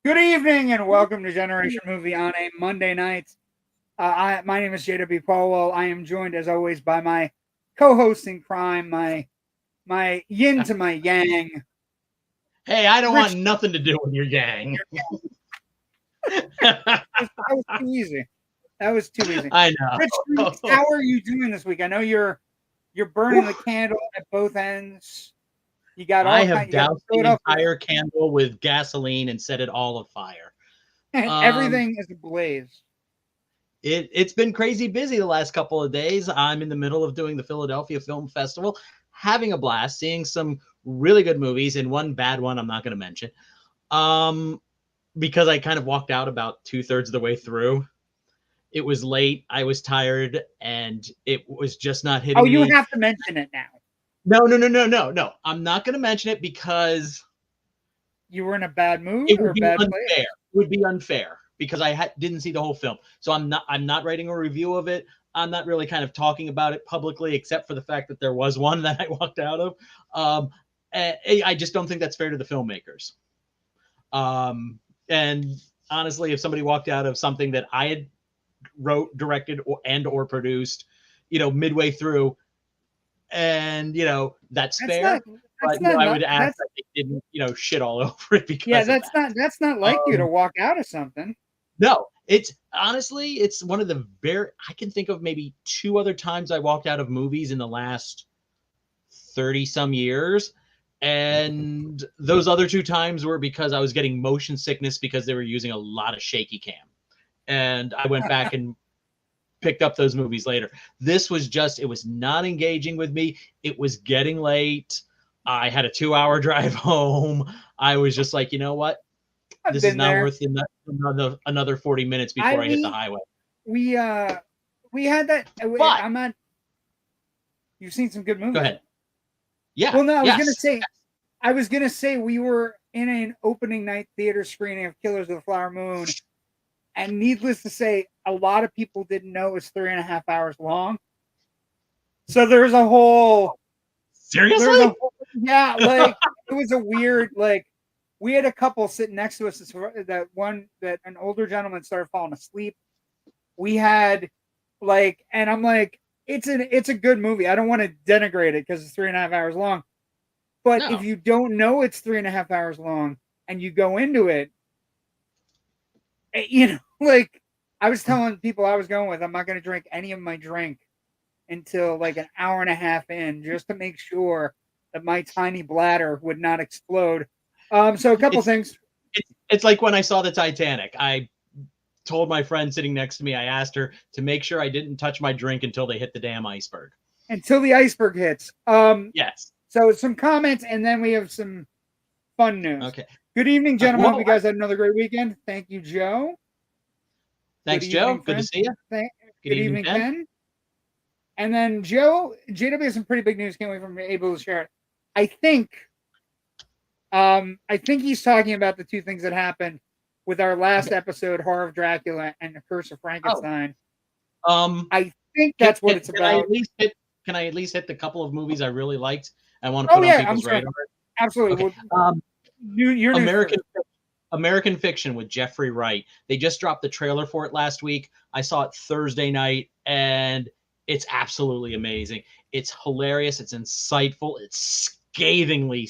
Good evening and welcome to Generation Movie on a Monday night. My name is JW Colwell. I am joined, as always, by my co-host in crime, my yin to my yang. Hey, I don't want nothing to do with your yang. That was too easy. That was too easy. I know. Rich Drees, how are you doing this week? I know you're burning the candle at both ends. You got all I have doused the entire candle with gasoline and set it all afire. And everything is ablaze. It's been crazy busy the last couple of days. I'm in the middle of doing the Philadelphia Film Festival, having a blast, seeing some really good movies and one bad one I'm not going to mention. Because I kind of walked out about 2/3 of the way through. It was late, I was tired, and it was just not hitting me. Oh, you have to mention it now. No. I'm not going to mention it because you were in a bad mood. It would be unfair. It would be unfair because I didn't see the whole film, so I'm not writing a review of it. I'm not really kind of talking about it publicly, except for the fact that there was one that I walked out of. I just don't think that's fair to the filmmakers. And honestly, if somebody walked out of something that I had wrote, directed, or produced, midway through. And that's fair. I would ask that they didn't, shit all over it because that's not like you to walk out of something. No, it's honestly, it's one of the I can think of maybe 2 other times I walked out of movies in the last 30 some years. And those other 2 times were because I was getting motion sickness because they were using a lot of shaky cam. And I went back and picked up those movies later. This was just, it was not engaging with me. It was getting late. I had a 2-hour drive home. I was just like, you know what? This is not worth another 40 minutes before I hit the highway. We had that. I'm not. You've seen some good movies. Go ahead. Yeah. Well, no, I was gonna say we were in an opening night theater screening of Killers of the Flower Moon. And needless to say, a lot of people didn't know it was 3.5 hours long. So there's a whole... Seriously? Like, it was a weird, like, we had a couple sitting next to us that an older gentleman started falling asleep. We had, like, and I'm like, it's a good movie. I don't want to denigrate it because it's 3.5 hours long. But if you don't know it's 3.5 hours long and you go into it, like I was telling people I was going with, I'm not going to drink any of my drink until like an hour and a half in, just to make sure that my tiny bladder would not explode. So a couple things. It's like when I saw the Titanic. I told my friend sitting next to me, I asked her to make sure I didn't touch my drink until they hit the damn iceberg. Until the iceberg hits. Yes. So some comments, and then we have some fun news. Okay. Good evening, gentlemen. Hope you guys had another great weekend. Thank you, Joe. Thanks, Joe. Good to see you. Good evening, Ken. And then JW has some pretty big news. Can't wait for me able to share it. I think he's talking about the 2 things that happened with our last episode, Horror of Dracula and the Curse of Frankenstein. I think that's what it's about. Can I at least hit the couple of movies I really liked? I want to put on people's radar. Absolutely. Okay. American Fiction with Jeffrey Wright. They just dropped the trailer for it last week. I saw it Thursday night, and it's absolutely amazing. It's hilarious. It's insightful. It's scathingly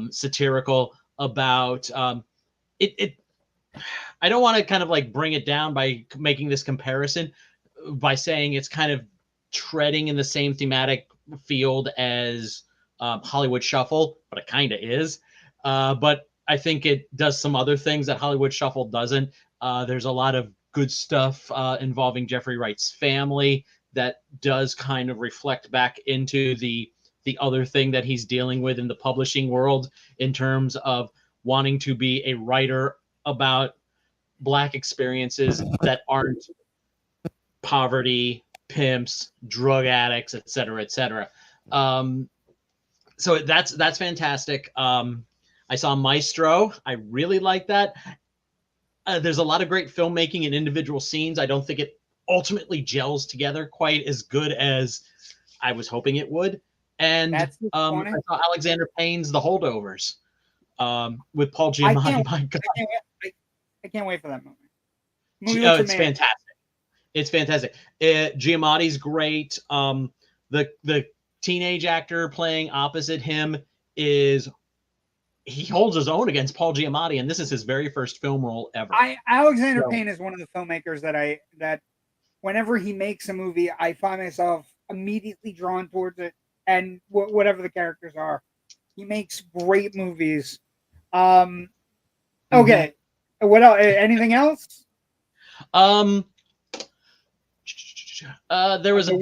satirical about it. I don't want to kind of like bring it down by making this comparison by saying it's kind of treading in the same thematic field as Hollywood Shuffle, but it kind of is. But I think it does some other things that Hollywood Shuffle doesn't. There's a lot of good stuff involving Jeffrey Wright's family that does kind of reflect back into the other thing that he's dealing with in the publishing world in terms of wanting to be a writer about Black experiences that aren't poverty, pimps, drug addicts, et cetera, et cetera. So that's fantastic. I saw Maestro. I really like that. There's a lot of great filmmaking in individual scenes. I don't think it ultimately gels together quite as good as I was hoping it would. And I saw Alexander Payne's The Holdovers with Paul Giamatti. I can't wait for that movie. It's fantastic. It's fantastic. Giamatti's great. The teenage actor playing opposite him he holds his own against Paul Giamatti, and this is his very first film role ever. Alexander Payne is one of the filmmakers that whenever he makes a movie, I find myself immediately drawn towards it, and whatever the characters are, he makes great movies. Okay, what else? Anything else? There was a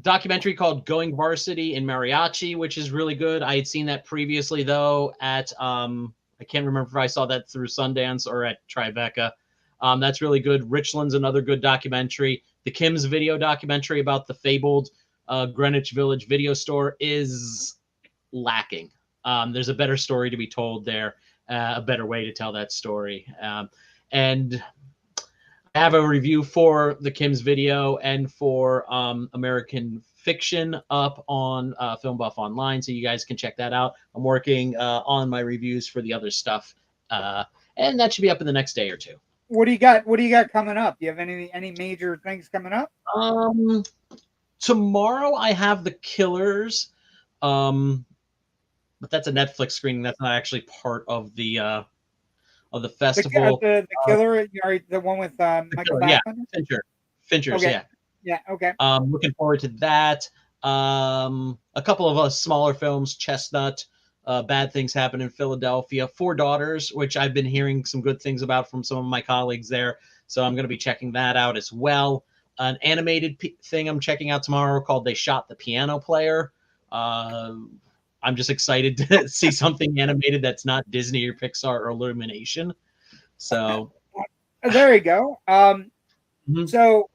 documentary called Going Varsity in Mariachi, which is really good. I had seen that previously though at I can't remember if I saw that through Sundance or at Tribeca. That's really good. Richland's another good documentary. The Kim's video documentary about the fabled Greenwich Village video store is lacking. There's a better story to be told there, a better way to tell that story. And I have a review for the Kim's video and for American Fiction up on FilmBuffOnline, so you guys can check that out. I'm working on my reviews for the other stuff, and that should be up in the next day or two. What do you got? What do you got coming up? Do you have any major things coming up? Tomorrow I have The Killers, but that's a Netflix screening. That's not actually part of the festival. The Killer, the one with Michael Fassbender? Yeah, Fincher's, okay. yeah. Yeah, okay. Looking forward to that. A couple of smaller films, Chestnut, Bad Things Happen in Philadelphia, Four Daughters, which I've been hearing some good things about from some of my colleagues there. So I'm going to be checking that out as well. An animated thing I'm checking out tomorrow called They Shot the Piano Player. I'm just excited to see something animated that's not Disney or Pixar or Illumination. So there you go. So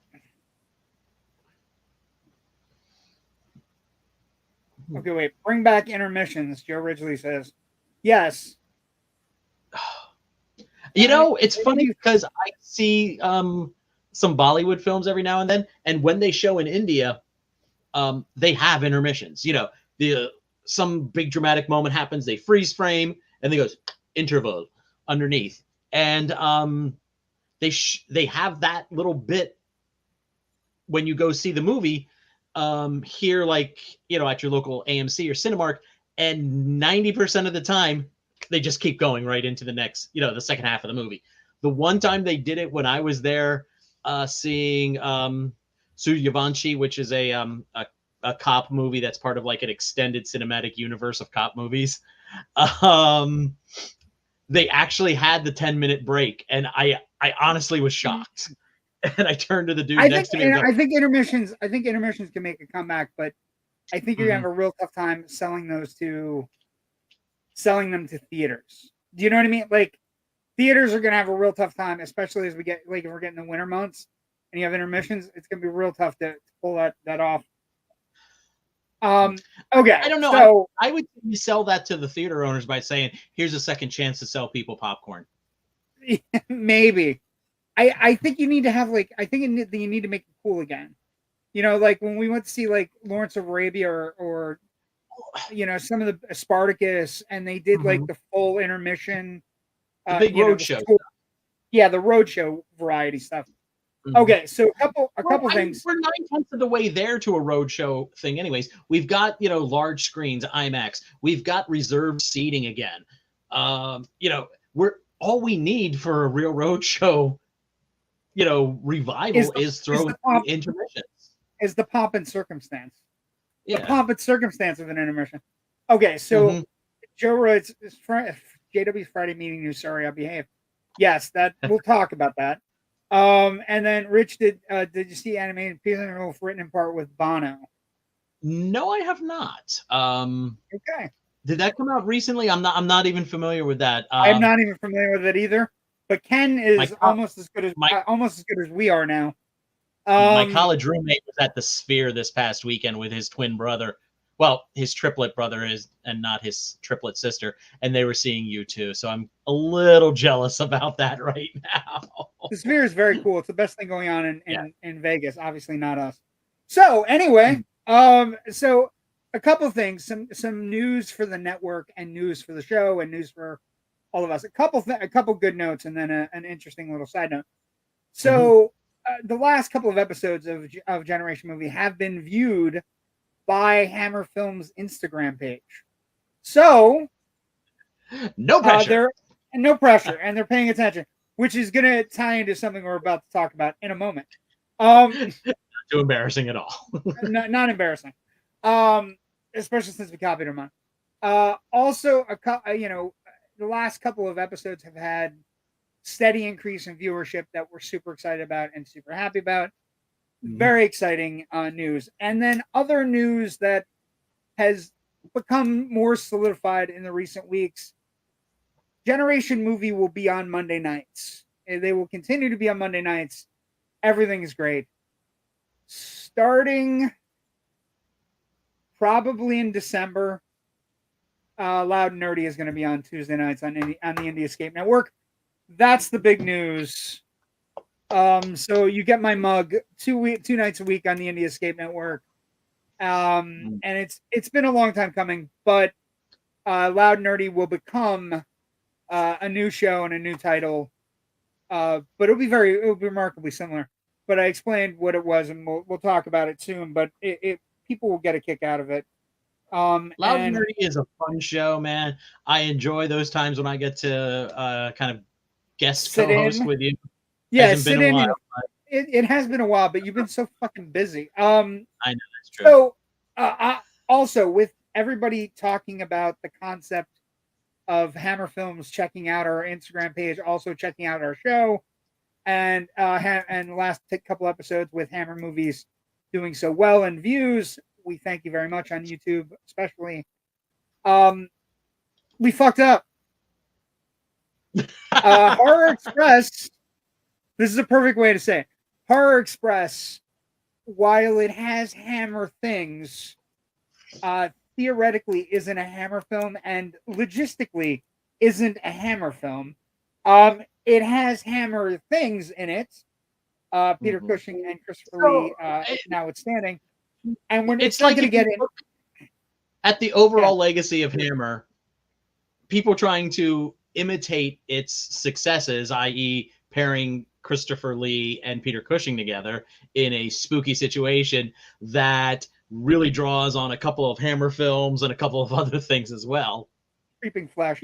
okay, wait. Bring back intermissions. Joe Ridgely says, "Yes." You know, it's funny because I see some Bollywood films every now and then, and when they show in India, they have intermissions. You know, some big dramatic moment happens, they freeze frame, and they goes interval underneath, and they have that little bit when you go see the movie here, like, you know, at your local AMC or Cinemark, and 90% of the time they just keep going right into the next, you know, the second half of the movie. The one time they did it when I was there seeing Suryavanshi, which is a cop movie that's part of like an extended cinematic universe of cop movies. They actually had the 10-minute break, and I honestly was shocked. And I turned to the dude next to me. I think intermissions can make a comeback, but I think you're gonna have a real tough time selling them to theaters. Do you know what I mean? Like, theaters are gonna have a real tough time, especially as we get, like, if we're getting the winter months and you have intermissions, it's gonna be real tough to pull that off. Okay. I don't know. So I would sell that to the theater owners by saying, "Here's a second chance to sell people popcorn." maybe I think you need to have like I think you need to make it cool again. Like when we went to see like Lawrence of Arabia or some of the Spartacus, and they did like the full intermission, The big road show. Yeah, the roadshow variety stuff. Okay, so a couple things. We're 9/10 of the way there to a roadshow thing, anyways. We've got large screens, IMAX. We've got reserved seating again. We're all we need for a real roadshow, revival is throw in intermissions. Is the pomp and circumstance. Yeah. The pomp and circumstance of an intermission. Okay, so Joe writes, JW's Friday meeting news. Sorry, I'll behave. Yes, that we'll talk about that. And then Rich, did you see animated Peter and Wolf written in part with Bono? No, I have not. Okay. Did that come out recently? I'm not even familiar with that. I'm not even familiar with it either. But Ken is almost as good as we are now. My college roommate was at the Sphere this past weekend with his twin brother. Well, his triplet brother and not his triplet sister, and they were seeing U2. So I'm a little jealous about that right now. The Sphere is very cool. It's the best thing going on in Vegas. Obviously not us. So anyway, so a couple of things, some news for the network and news for the show and news for all of us. A couple good notes and then an interesting little side note. So the last couple of episodes of Generation Movie have been viewed by Hammer Film's Instagram page. So no pressure. No pressure, and they're paying attention, which is going to tie into something we're about to talk about in a moment. Not too embarrassing at all. not embarrassing. Especially since we copied them on. Also, the last couple of episodes have had steady increase in viewership that we're super excited about and super happy about. Very exciting news. And then other news that has become more solidified in the recent weeks. Generation Movie will be on Monday nights. They will continue to be on Monday nights. Everything is great. Starting probably in December, Loud and Nerdy is going to be on Tuesday nights on the Indie Escape Network. That's the big news. So you get my mug 2 nights a week on the Indie Escape Network. And it's been a long time coming, but Loud and Nerdy will become a new show and a new title. But it'll be remarkably similar. But I explained what it was, and we'll talk about it soon. But people will get a kick out of it. Loud and Nerdy is a fun show, man. I enjoy those times when I get to kind of guest co-host with you. Yeah, sit in. It has been a while, but you've been so fucking busy. I know, that's true. So, also with everybody talking about the concept of Hammer Films checking out our Instagram page, also checking out our show, and the last couple episodes with Hammer Movies doing so well in views, we thank you very much on YouTube, especially. We fucked up. Horror Express. This is a perfect way to say it. Horror Express, while it has Hammer things, theoretically isn't a Hammer film and logistically isn't a Hammer film. It has Hammer things in it. Peter Cushing and Christopher Lee notwithstanding. And it's like going to get in. At the overall legacy of Hammer, people trying to imitate its successes, i.e. pairing Christopher Lee and Peter Cushing together in a spooky situation that really draws on a couple of Hammer films and a couple of other things as well. Creeping Flash.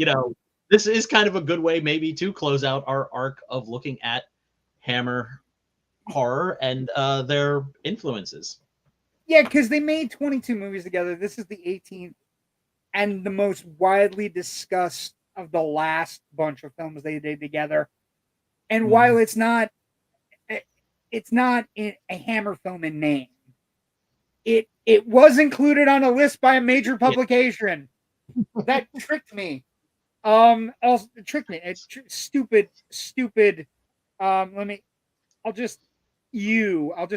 This is kind of a good way maybe to close out our arc of looking at Hammer horror and their influences. Yeah, because they made 22 movies together. This is the 18th and the most widely discussed of the last bunch of films they did together. And while it's not a Hammer film in name, it was included on a list by a major publication. That tricked me. Also tricked me. It's stupid. I'll just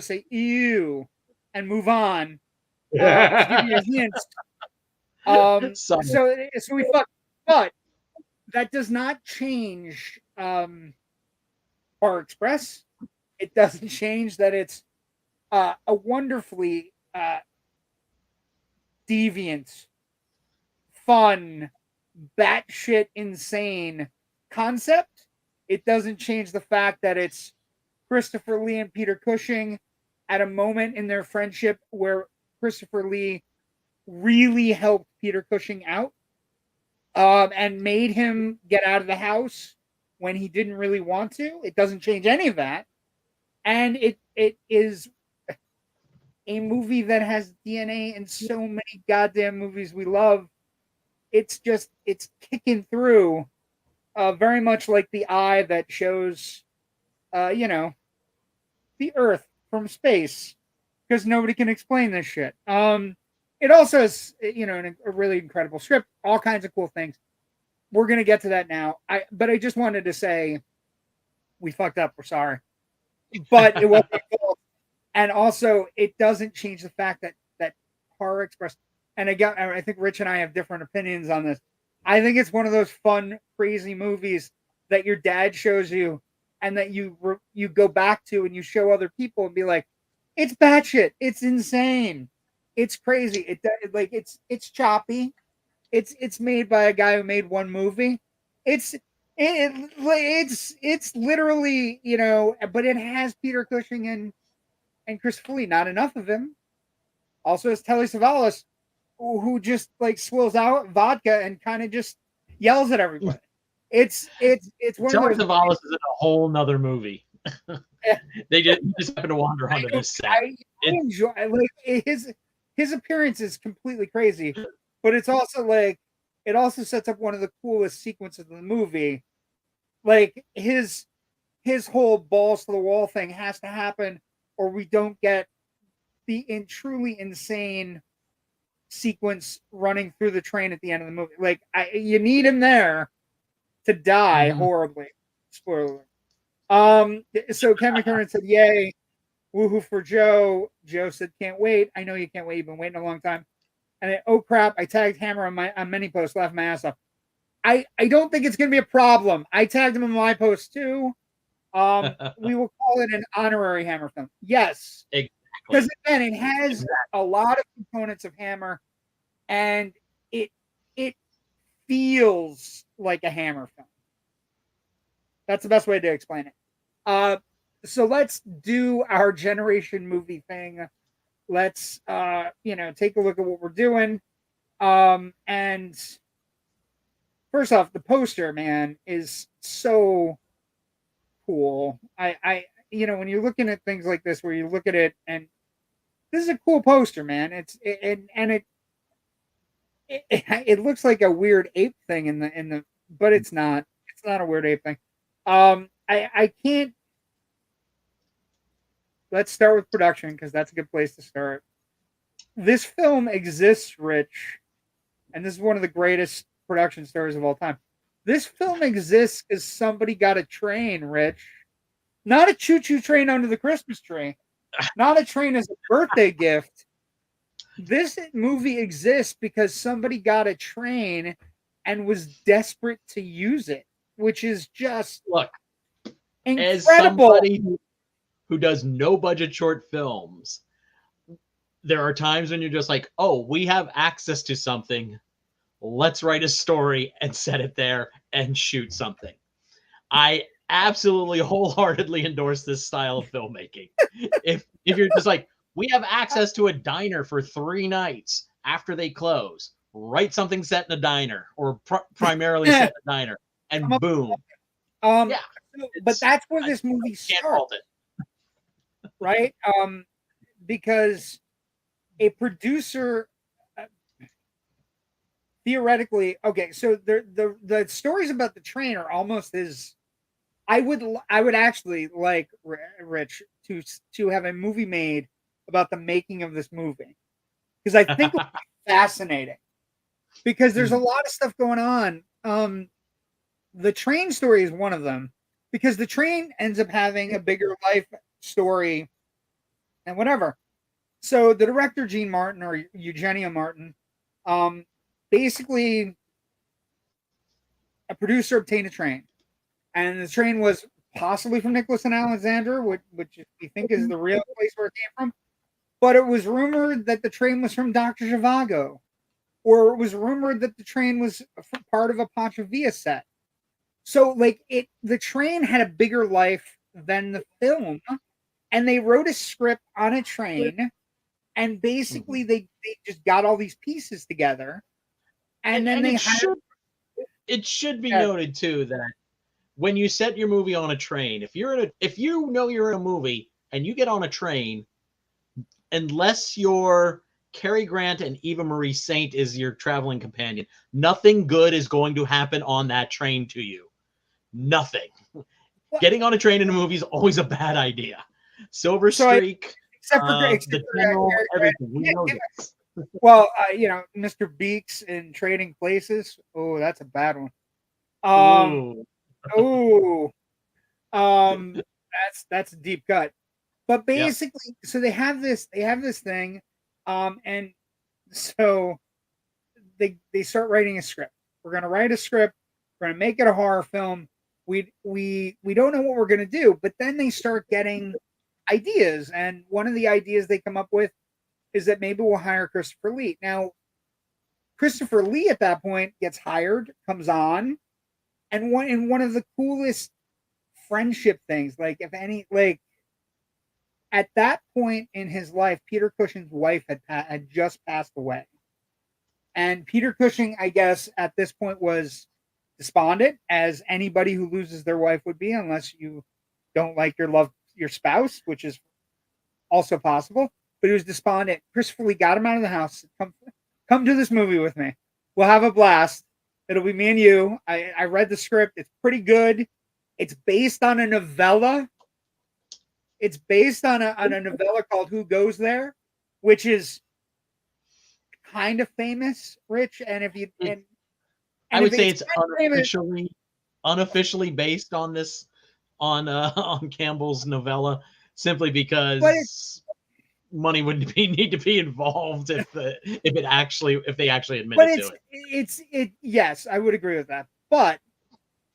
say ew and move on. To give you a hint. So we fucked, but that does not change Horror Express. It doesn't change that it's a wonderfully deviant, fun, batshit insane concept. It doesn't change the fact that it's Christopher Lee and Peter Cushing at a moment in their friendship where Christopher Lee really helped Peter Cushing out and made him get out of the house when he didn't really want to. It doesn't change any of that. And it is a movie that has DNA in so many goddamn movies we love. It's kicking through very much like the eye that shows, the Earth from space, because nobody can explain this shit. It also has, a really incredible script, all kinds of cool things. We're going to get to that now. But I just wanted to say we fucked up. We're sorry. But it wasn't cool. And also, it doesn't change the fact that Horror Express, and again, I think Rich and I have different opinions on this. I think it's one of those fun, crazy movies that your dad shows you and that you go back to and you show other people and be like, it's batshit. It's insane. It's crazy. It's choppy. It's made by a guy who made one movie. It's literally, but it has Peter Cushing and Christopher Lee. Not enough of him. Also has Telly Savalas, who just swills out vodka and kind of just yells at everybody. It's one Telly of those. Savalas is in a whole nother movie. They just happen to wander onto this set. I enjoy his appearance is completely crazy, but it's also it also sets up one of the coolest sequences of the movie. His whole balls to the wall thing has to happen, or we don't get the truly insane sequence running through the train at the end of the movie. You need him there to die horribly. Spoiler. So Ken McKernan said, "Yay, woohoo for Joe." Joe said, "Can't wait." I know you can't wait. You've been waiting a long time. And then, oh crap! I tagged Hammer on many posts, laughing my ass off. I don't think it's going to be a problem. I tagged him in my post too. We will call it an honorary Hammer film. Yes, because again, it has a lot of components of Hammer, and it feels like a Hammer film. That's the best way to explain it. So let's do our generation movie thing. Let's take a look at what we're doing. And first off, the poster, man, is so cool. I when you're looking at things like this, where you look at it, and this is a cool poster, man. It looks like a weird ape thing in the, but it's not. It's not a weird ape thing. I can't. Let's start with production, because that's a good place to start. This film exists, Rich, and this is one of the greatest production stories of all time. This film exists because somebody got a train, Rich. Not a choo-choo train under the Christmas tree. Not a train as a birthday gift. This movie exists because somebody got a train and was desperate to use it, which is just incredible. As somebody who does no budget short films, there are times when you're just like, oh, we have access to something. Let's write a story and set it there and shoot something. I absolutely wholeheartedly endorse this style of filmmaking. If you're just like, we have access to a diner for 3 nights after they close, write something set in a diner, or primarily set in a diner, and boom. But that's where this movie starts. Right? Because a producer theoretically, okay, so the stories about the train are almost as I would actually like, Rich, to have a movie made about the making of this movie, because I think it would be fascinating, because there's a lot of stuff going on. The train story is one of them, because the train ends up having a bigger life story and whatever. So the director, Gene Martin or Eugenia Martin, basically a producer obtained a train, and the train was possibly from Nicholas and Alexandra, which we think is the real place where it came from. But it was rumored that the train was from Dr. Zhivago, or it was rumored that the train was part of a Pancho Villa set. So, like, the train had a bigger life than the film, and they wrote a script on a train, and basically they just got all these pieces together, and then they had. It should be noted too that when you set your movie on a train, if you know you're in a movie and you get on a train, unless you're Cary Grant and Eva Marie Saint is your traveling companion, nothing good is going to happen on that train to you. Nothing. Getting on a train in a movie is always a bad idea. Silver Streak, except for the General, everything. We know this. Well, Mr. Beeks in Trading Places. Oh, that's a bad one. That's a deep cut. But basically, so they have this thing, and so they start writing a script. We're gonna write a script. We're gonna make it a horror film. We don't know what we're gonna do, but then they start getting ideas, and one of the ideas they come up with is that maybe we'll hire Christopher Lee. Now, Christopher Lee at that point gets hired, comes on, and one of the coolest friendship things, like if any, like at that point in his life, Peter Cushing's wife had just passed away, and Peter Cushing, I guess, at this point was despondent, as anybody who loses their wife would be, unless you don't like your spouse, which is also possible. But he was despondent. Christopher Lee got him out of the house. Come to this movie with me. We'll have a blast. It'll be me and you. I read the script. It's pretty good. It's based on a novella. It's based on a novella called Who Goes There, which is kind of famous, Rich. And if you I would say it's unofficially based on this on Campbell's novella, simply because money would need to be involved if they actually admitted to it. Yes, I would agree with that. But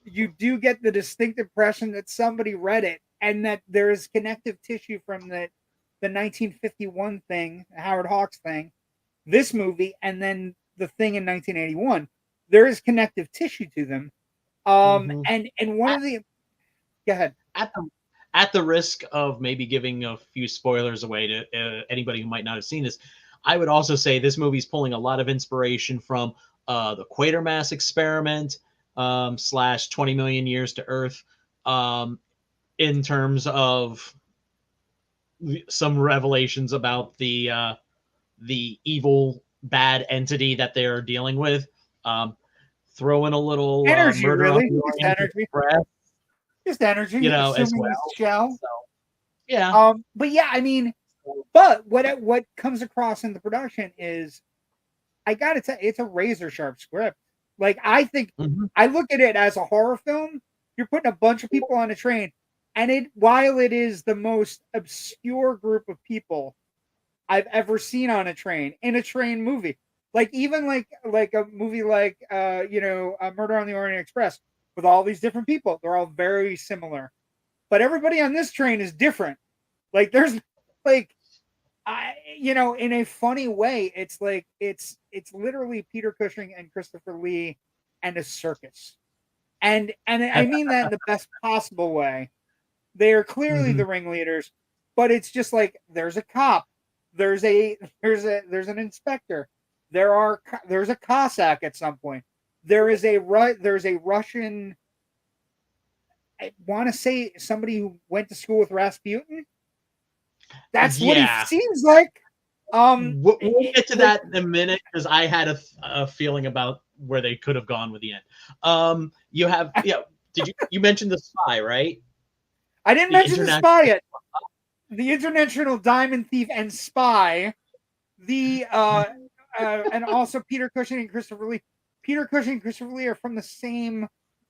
you do get the distinct impression that somebody read it and that there is connective tissue from the 1951 thing, Howard Hawks thing, this movie, and then the thing in 1981. There is connective tissue to them. And one of the go ahead. At the risk of maybe giving a few spoilers away to anybody who might not have seen this, I would also say this movie's pulling a lot of inspiration from the Quatermass experiment / 20 Million Years to Earth, in terms of some revelations about the evil bad entity that they're dealing with. Throw in a little energy, Murder really. on the Orient Express. Just energy, as well. Shell. So, yeah. But yeah, I mean, but what comes across in the production is, I gotta tell you, it's a razor sharp script. Like, I think I look at it as a horror film. You're putting a bunch of people on a train, and while it is the most obscure group of people I've ever seen on a train in a train movie, like even like a movie like Murder on the Orient Express, with all these different people, they're all very similar, but everybody on this train is different. Like, there's like, in a funny way, it's like it's literally Peter Cushing and Christopher Lee and a circus, and I mean that in the best possible way. They are clearly the ringleaders, but it's just like, there's a cop, there's an inspector, there's a Cossack at some point. There's a Russian, I want to say somebody who went to school with Rasputin. That's what he seems like. We'll get to that in a minute, because I had a feeling about where they could have gone with the end. You mentioned the spy, right? I didn't mention the spy yet. The International Diamond Thief and Spy. And also Peter Cushing and Christopher Lee. Peter Cushing and Christopher Lee are from the same,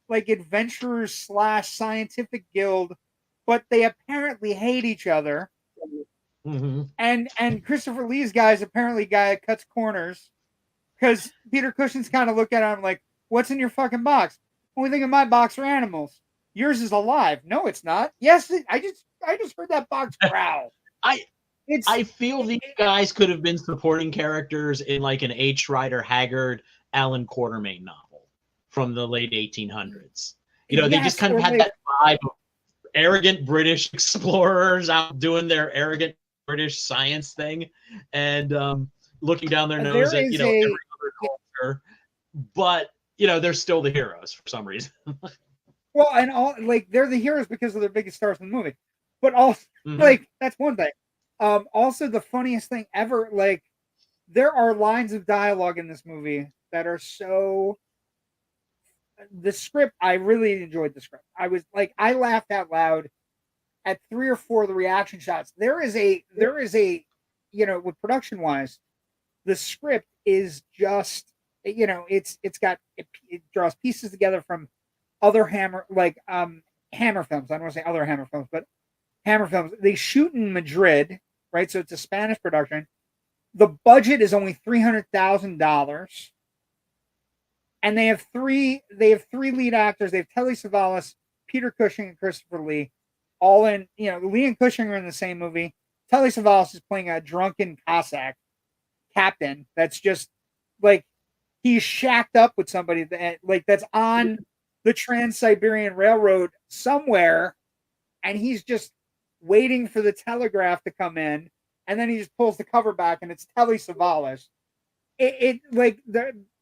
like, adventurers / scientific guild, but they apparently hate each other. And Christopher Lee's guy that cuts corners, because Peter Cushing's kind of looking at him like, "What's in your fucking box?" Only thing in my box are animals. Yours is alive. No, it's not. Yes, I just heard that box growl. I feel these guys could have been supporting characters in like an H. Rider Haggard, Alan Quatermain novel from the late 1800s. You know, they just kind of had that vibe of arrogant British explorers out doing their arrogant British science thing, and looking down their nose at every other culture. But they're still the heroes for some reason. Well, and they're the heroes because of their biggest stars in the movie. But also, that's one thing. Also, the funniest thing ever, there are lines of dialogue in this movie that are so. The script, I really enjoyed the script. I laughed out loud at 3 or 4 of the reaction shots. There is a, with production wise, the script is just, it draws pieces together from other Hammer films. I don't want to say other Hammer films, but Hammer films. They shoot in Madrid, right? So it's a Spanish production. The budget is only $300,000. And they have three lead actors. They have Telly Savalas, Peter Cushing, and Christopher Lee, all in. Lee and Cushing are in the same movie. Telly Savalas is playing a drunken Cossack captain. That's just he's shacked up with somebody that's on the Trans-Siberian Railroad somewhere, and he's just waiting for the telegraph to come in, and then he just pulls the cover back, and it's Telly Savalas.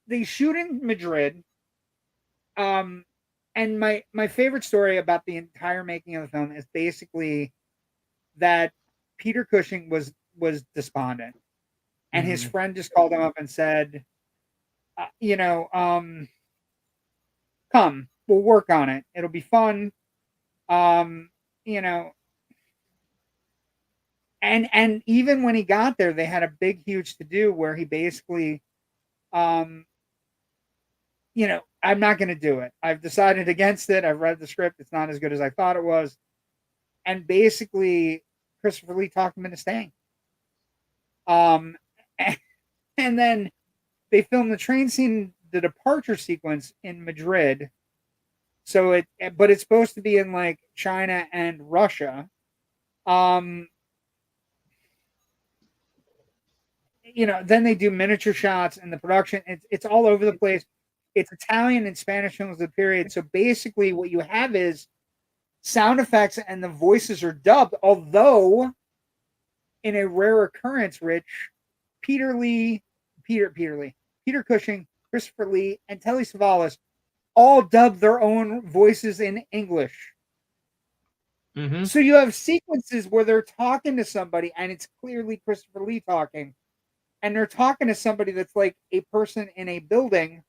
They shoot in Madrid. And my favorite story about the entire making of the film is basically that Peter Cushing was despondent, and his friend just called him up and said, come, we'll work on it. It'll be fun. And even when he got there, they had a big, huge to do where he basically, I'm not going to do it. I've decided against it. I've read the script. It's not as good as I thought it was. And basically, Christopher Lee talked him into staying. And then they filmed the train scene, the departure sequence in Madrid. But it's supposed to be in China and Russia. Then they do miniature shots and the production. It's all over the place. It's Italian and Spanish films of the period. So basically what you have is sound effects and the voices are dubbed, although in a rare occurrence, Rich, Peter Cushing, Christopher Lee, and Telly Savalas all dubbed their own voices in English. Mm-hmm. So you have sequences where they're talking to somebody and it's clearly Christopher Lee talking. And they're talking to somebody that's like a person in a building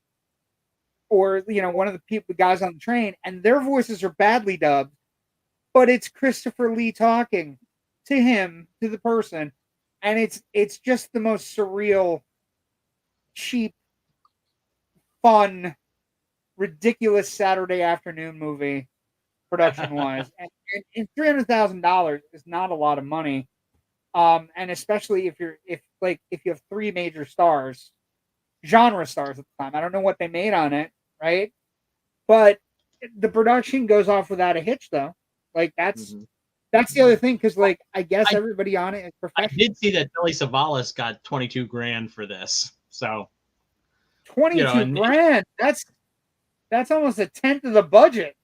or, one of the guys on the train, and their voices are badly dubbed, but it's Christopher Lee talking to him, to the person. And it's just the most surreal, cheap, fun, ridiculous Saturday afternoon movie production-wise. and $300,000 is not a lot of money. And especially if you have 3 major stars, genre stars at the time. I don't know what they made on it, right? But the production goes off without a hitch, though. That's the other thing, because I guess everybody on it is professional. I did see that Telly Savalas got $22,000 for this, so 22 grand. That's almost a tenth of the budget.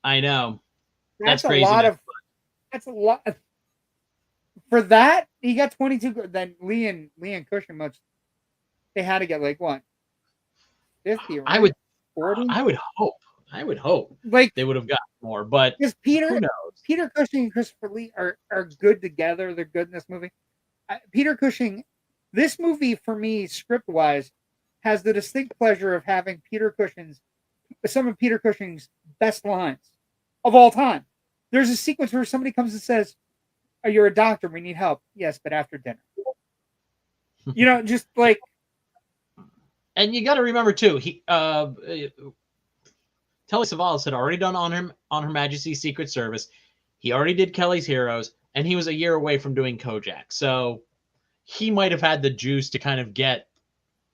I know. That's crazy. That's a lot. For that, he got 22. Then Lee and Cushing they had to get 50 or I would 40. I would hope they would have got more, but because Peter Cushing and Christopher Lee are good together. They're good in this movie. Peter Cushing, this movie for me, script wise, has the distinct pleasure of having some of Peter Cushing's best lines of all time. There's a sequence where somebody comes and says, "Oh, you're a doctor. We need help." "Yes, but after dinner." Just And you got to remember too, Telly Savalas had already done on Her Majesty's Secret Service. He already did Kelly's Heroes, and he was a year away from doing KOJAK. So he might have had the juice to kind of get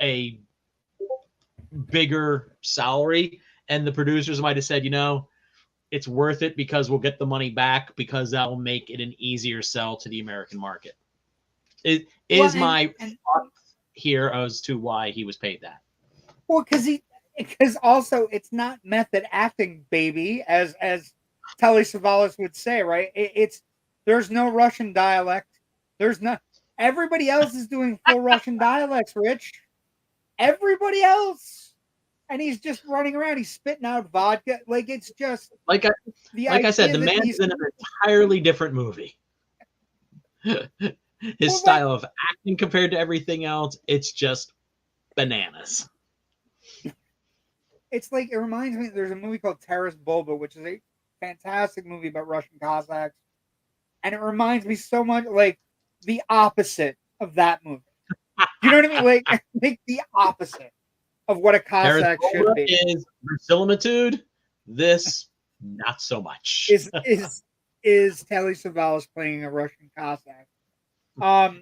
a bigger salary, and the producers might have said, it's worth it because we'll get the money back, because that'll make it an easier sell to the American market. It is my thought here as to why he was paid that. Well, because also it's not method acting, baby, as Telly Savalas would say, right? There's no Russian dialect. Everybody else is doing full Russian dialects, Rich. Everybody else. And he's just running around. He's spitting out vodka. Like, it's just... Like I said, the man's in an entirely different movie. His style of acting compared to everything else, it's just bananas. It's like, it reminds me, there's a movie called Taras Bulba, which is a fantastic movie about Russian Cossacks. And it reminds me so much, like, the opposite of that movie. You know what I mean? Like the opposite of what a Cossack should be. Is verisimilitude. This, not so much. Is Telly Savalas playing a Russian Cossack?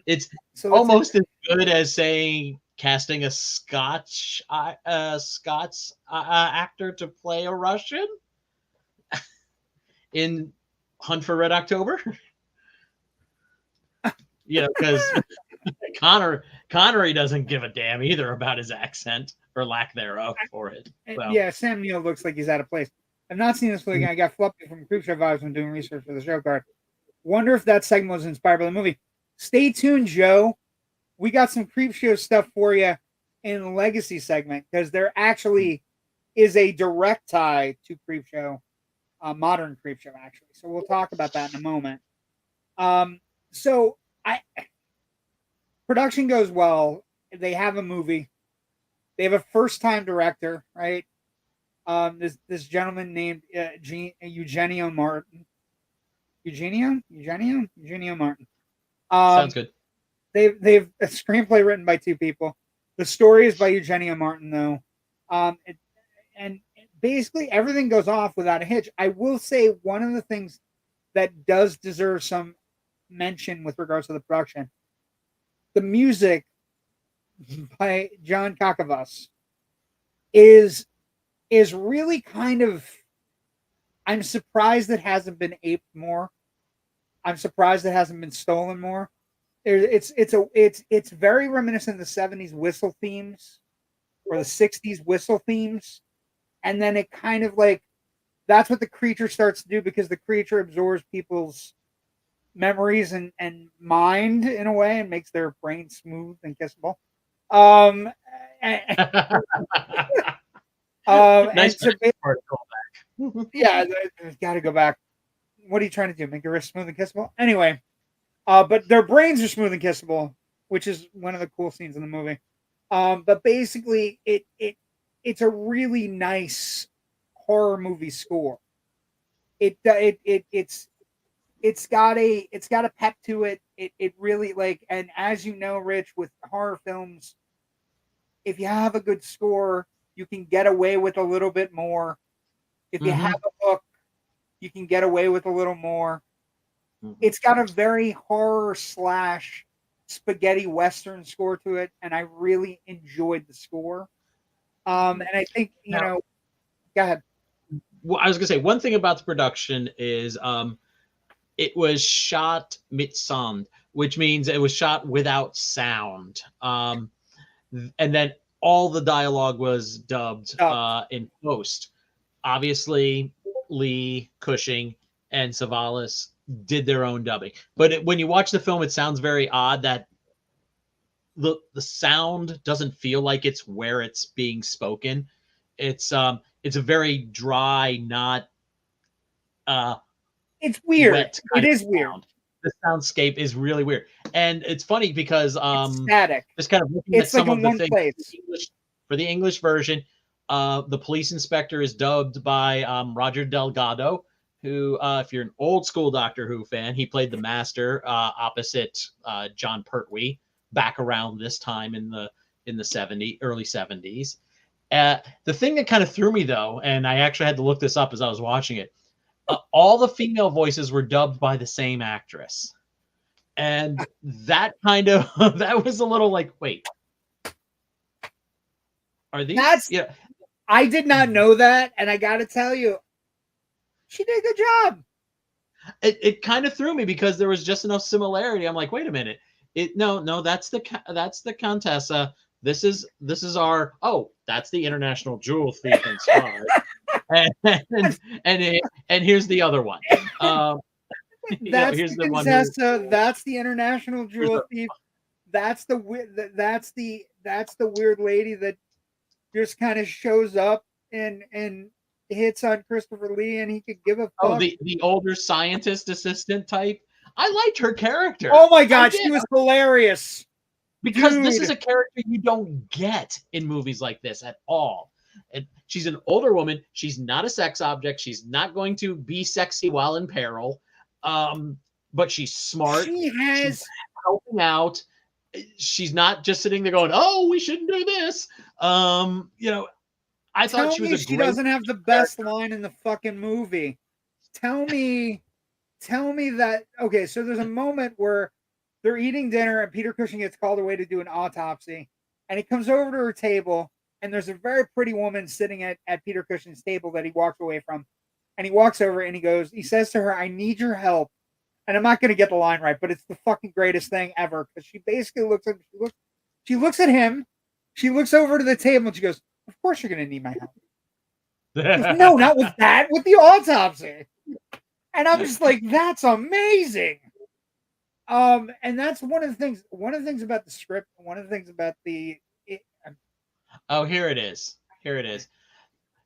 It's almost as good as saying casting a Scots actor to play a Russian in Hunt for Red October. Because Connery doesn't give a damn either about his accent or lack thereof for it. So. Yeah, Sam Neill looks like he's out of place. I've not seen this movie. I got fluffy from Creepshow vibes when doing research for the show card. Wonder if that segment was inspired by the movie. Stay tuned, Joe. We got some Creepshow stuff for you in the Legacy segment, because there actually is a direct tie to Creepshow, modern Creepshow, actually. So we'll talk about that in a moment. Production goes well. They have a movie. They have a first-time director, right? This gentleman named Eugenio Martin. Eugenio Martin. Sounds good. They've a screenplay written by two people. The story is by Eugenio Martin, though. And basically everything goes off without a hitch. I will say one of the things that does deserve some mention with regards to the production, the music by John Carpenter is really kind of, I'm surprised it hasn't been aped more. I'm surprised it hasn't been stolen more. It's very reminiscent of the 70s whistle themes or the 60s whistle themes. And then it kind of like, that's what the creature starts to do, because the creature absorbs people's memories and mind in a way and makes their brain smooth and kissable. Nice so yeah, got to go back. What are you trying to do? Make your wrist smooth and kissable? Anyway, but their brains are smooth and kissable, which is one of the cool scenes in the movie. But basically, it's a really nice horror movie score. It's got a pep to it. It really, like, and as you know, Rich, with horror films, if you have a good score, you can get away with a little bit more. If you have a hook, you can get away with a little more. It's got a very horror / spaghetti western score to it, and I really enjoyed the score. And I think, go ahead. Well, I was gonna say, one thing about the production is it was shot mit sound, which means it was shot without sound. And then all the dialogue was dubbed in post. Obviously, Lee, Cushing, and Savalas did their own dubbing. But when you watch the film, it sounds very odd that the sound doesn't feel like it's where it's being spoken. It's a very dry, not it's weird. It is sound. Weird. The soundscape is really weird, and it's funny because it's static. Just kind of looking it's at like some of the things place. For the English version, the police inspector is dubbed by Roger Delgado, who, if you're an old school Doctor Who fan, he played the Master opposite John Pertwee back around this time in the early 70s. The thing that kind of threw me, though, and I actually had to look this up as I was watching it, all the female voices were dubbed by the same actress. And that kind of, that was a little like, wait, are these? That's, yeah. I did not know that. And I got to tell you, she did a good job. It kind of threw me because there was just enough similarity. I'm like, wait a minute. No, that's the Contessa. This is our, oh, that's the international jewel thief and spy. and here's the other one. That's here's the one Contessa. That's the international jewel thief. That's the weird lady that just kind of shows up and hits on Christopher Lee, and he could give a fuck. Oh, the older scientist assistant type. I liked her character. Oh my god, she was hilarious. Because this is a character you don't get in movies like this at all. And she's an older woman. She's not a sex object. She's not going to be sexy while in peril. But she's smart. She's helping out. She's not just sitting there going, "Oh, we shouldn't do this." I thought she was a great. She doesn't have the best line in the fucking movie. Tell me that. Okay, so there's a moment where they're eating dinner and Peter Cushing gets called away to do an autopsy, and he comes over to her table, and there's a very pretty woman sitting at Peter Cushing's table that he walks away from, and he walks over and he says to her, "I need your help." And I'm not going to get the line right, but it's the fucking greatest thing ever, because she basically looks at him, she looks over to the table, and she goes, "Of course you're going to need my help." Goes, "No, not with that, with the autopsy." And I'm just like, that's amazing. And that's one of the things about the script, one of the things about oh, here it is.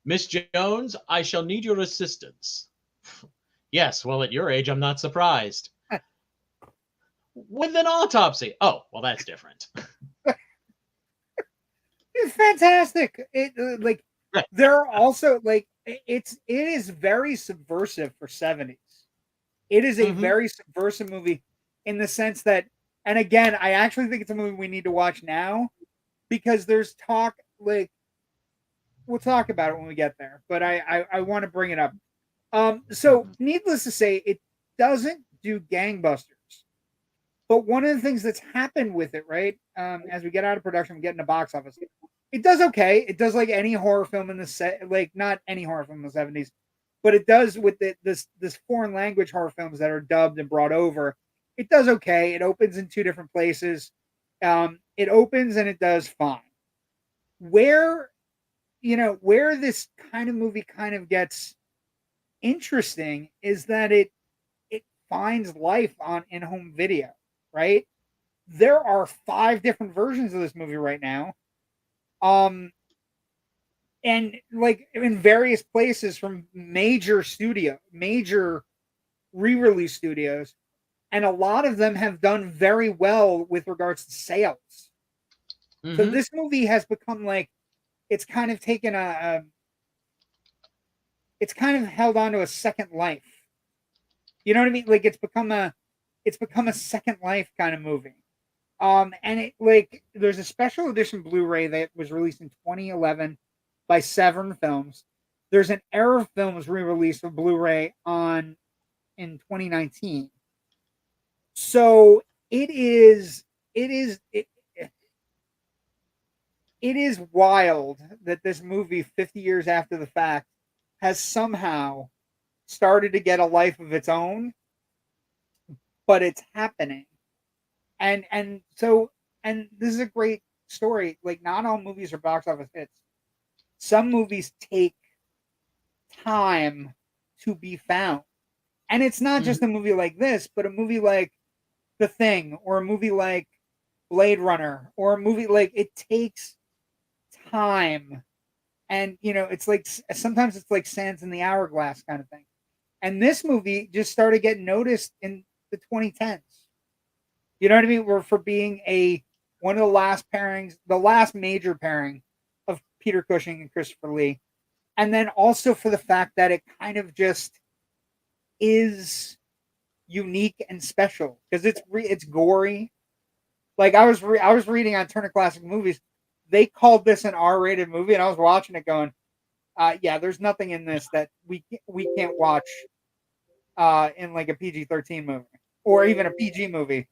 Miss Jones, I shall need your assistance. Yes, well, at your age, I'm not surprised. With an autopsy. Oh, well, that's different. It's fantastic. There are also it is very subversive for 70s. It is a very subversive movie in the sense that, and again, I actually think it's a movie we need to watch now, because there's talk, we'll talk about it when we get there, but I want to bring it up. So needless to say, it doesn't do gangbusters, but one of the things that's happened with it, right? As we get out of production, we get into box office. It does okay. It does like any horror film in the not any horror film in the 70s, but it does with this foreign language horror films that are dubbed and brought over. It does okay. It opens in 2 different places. It opens and it does fine. Where this kind of movie kind of gets interesting is that it finds life on in-home video, right? There are 5 different versions of this movie right now. And like in various places from major re-release studios, and a lot of them have done very well with regards to sales. So this movie has become it's kind of taken it's kind of held on to a second life. You know what I mean? Like it's become a second life kind of movie. And it there's a special edition Blu-ray that was released in 2011 by Severn Films. There's an Error Films re-release of Blu-ray in 2019. So it is wild that this movie 50 years after the fact has somehow started to get a life of its own, but it's happening. And this is a great story. Like, not all movies are box office hits. Some movies take time to be found. And it's not just a movie like this, but a movie like The Thing, or a movie like Blade Runner, or a movie it takes time. And it's like sometimes it's like sands in the hourglass kind of thing. And this movie just started getting noticed in the 2010s. You know what I mean? For being one of the last pairings, the last major pairing of Peter Cushing and Christopher Lee. And then also for the fact that it kind of just is unique and special, because it's gory. Like I was reading on Turner Classic Movies, they called this an R-rated movie, and I was watching it going, yeah, there's nothing in this that we can't watch in like a PG-13 movie or even a PG movie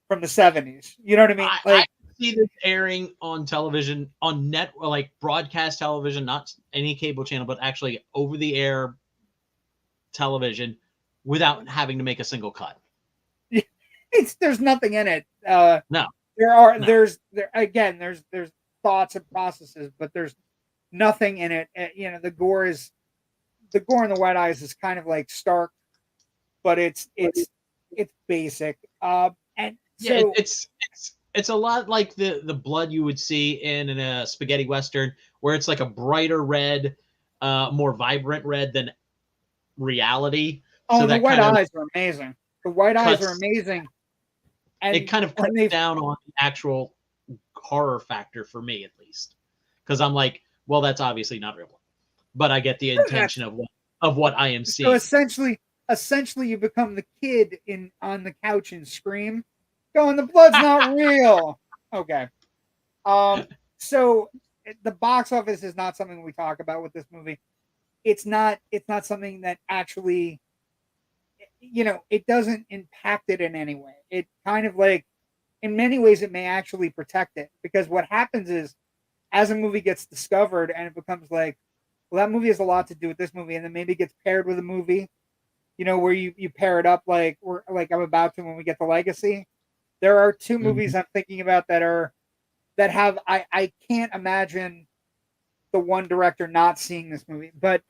from the 70s. You know what I mean? I see this airing on television, on like broadcast television, not any cable channel, but actually over the air television without having to make a single cut. There's nothing in it. No. There's thoughts and processes, but there's nothing in it. You know, the gore in the White Eyes is kind of like stark, but it's basic. And so it's a lot like the blood you would see in a spaghetti western, where it's like a brighter red, more vibrant red than reality. Oh, so the White Eyes are amazing. The White Eyes are amazing. And it kind of cuts down on the actual horror factor for me, at least, because I'm like, well, that's obviously not real, but I get the intention of what I am seeing. So essentially, you become the kid on the couch and Scream, going, the blood's not real. Okay. So the box office is not something we talk about with this movie. It's not something that actually, you know, it doesn't impact it in any way. It kind of like, in many ways, it may actually protect it, because what happens is, as a movie gets discovered and it becomes like, well, that movie has a lot to do with this movie, and then maybe it gets paired with a movie, you know, where you pair it up like I'm about to when we get to Legacy. There are two movies I'm thinking about that have I can't imagine the one director not seeing this movie. But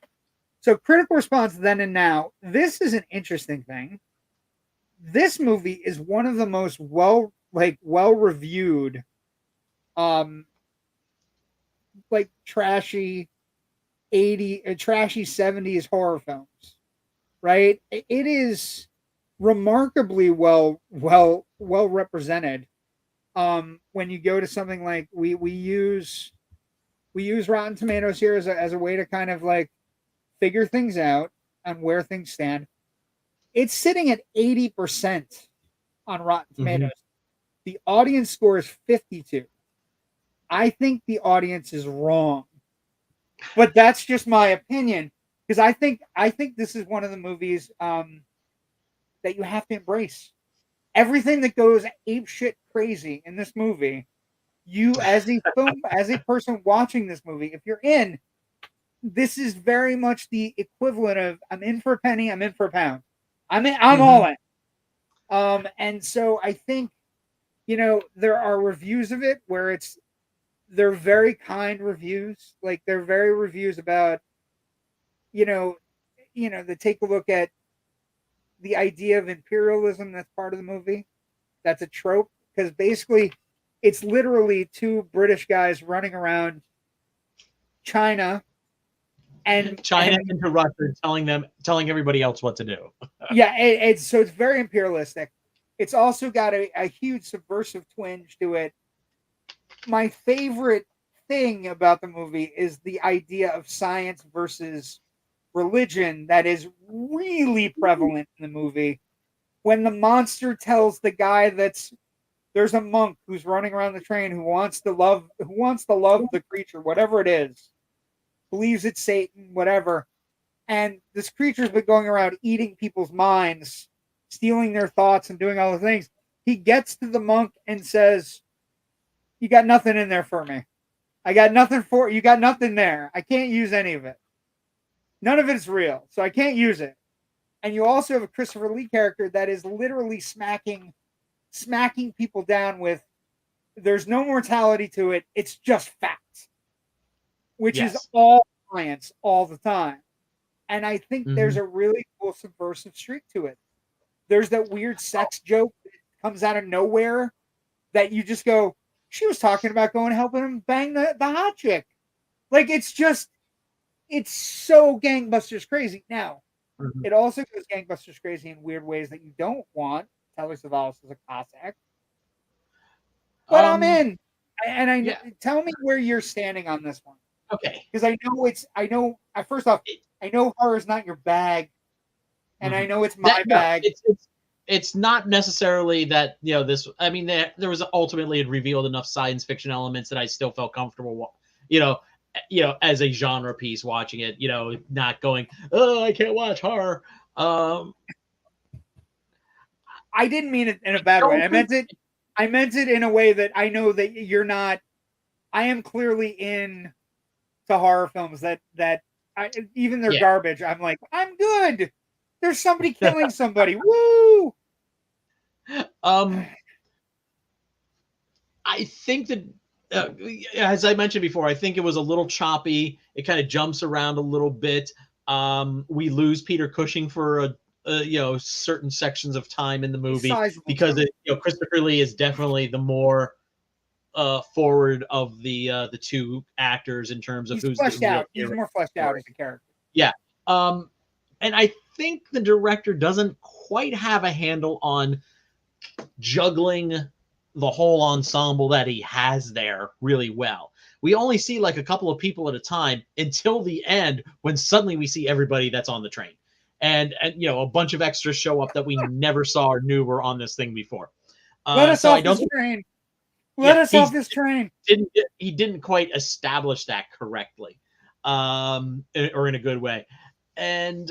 so critical response then and now, this is an interesting thing. This movie is one of the most well reviewed like trashy 70s horror films, right? It is remarkably well represented. When you go to something like we use Rotten Tomatoes here as a way to kind of like figure things out and where things stand. It's sitting at 80% on Rotten Tomatoes. The audience score is 52. I think the audience is wrong, but that's just my opinion, because I think this is one of the movies that you have to embrace. Everything that goes apeshit crazy in this movie, you as a person watching this movie, if you're in, this is very much the equivalent of, I'm in for a penny, I'm in for a pound. I'm all in. And so I think, you know, there are reviews of it where they're very kind reviews. Like, they're very reviews about, you know, they take a look at the idea of imperialism that's part of the movie. That's a trope, because basically it's literally two British guys running around China into Russia, telling everybody else what to do. Yeah, it's very imperialistic. It's also got a huge subversive twinge to it. My favorite thing about the movie is the idea of science versus religion that is really prevalent in the movie. When the monster tells the guy there's a monk who's running around the train who wants to love the creature, whatever it is, believes it's Satan, whatever. And this creature's been going around eating people's minds, stealing their thoughts and doing all the things. He gets to the monk and says, "You got nothing in there for me. I got nothing for you. Got nothing there. I can't use any of it. None of it's real, so I can't use it." And you also have a Christopher Lee character that is literally smacking people down with, there's no mortality to it. It's just fact, which is all science all the time. And I think there's a really cool subversive streak to it. There's that weird sex joke that comes out of nowhere that you just go, she was talking about going helping him bang the hot chick. Like, it's so gangbusters crazy. Now, it also goes gangbusters crazy in weird ways that you don't want. Telly Savalas is a Cossack. But I'm in. And tell me where you're standing on this one. Okay. Because first off, I know horror is not your bag, and I know it's my bag. It's not necessarily that, you know, this. I mean, there was ultimately, it revealed enough science fiction elements that I still felt comfortable, you know, as a genre piece watching it. You know, not going, oh, I can't watch horror. I didn't mean it in a bad way. I meant it in a way that I know that you're not. I am clearly in to horror films that even they're garbage. I'm like, I'm good. There's somebody killing somebody. Woo! I think that, as I mentioned before, I think it was a little choppy. It kind of jumps around a little bit. We lose Peter Cushing for certain sections of time in the movie because Christopher Lee is definitely the more forward of the two actors in terms of who's fleshed out. He's more fleshed out as a character. Yeah. And I think the director doesn't quite have a handle on juggling the whole ensemble that he has there really well. We only see like a couple of people at a time until the end when suddenly we see everybody that's on the train. And a bunch of extras show up that we never saw or knew were on this thing before. Let us off this train. Let us off this train. He didn't quite establish that correctly, or in a good way. And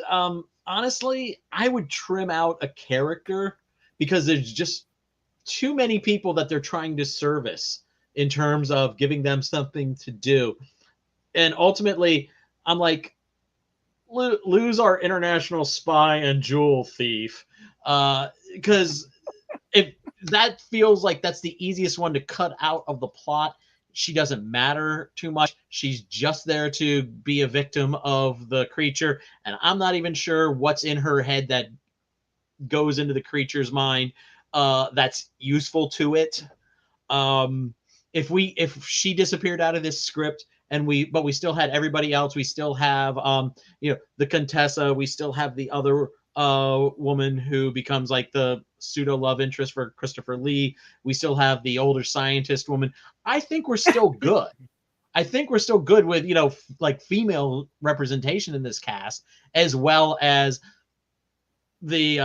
honestly, I would trim out a character because there's just too many people that they're trying to service in terms of giving them something to do. And ultimately, I'm like, lose our international spy and jewel thief. Because if that feels like that's the easiest one to cut out of the plot. She doesn't matter too much. She's just there to be a victim of the creature. And I'm not even sure what's in her head that goes into the creature's mind that's useful to it. If she disappeared out of this script but we still had everybody else, we still have the Contessa, we still have the other woman who becomes like the pseudo love interest for Christopher Lee, we still have the older scientist woman. I think we're still good. I think we're still good with like female representation in this cast, as well as the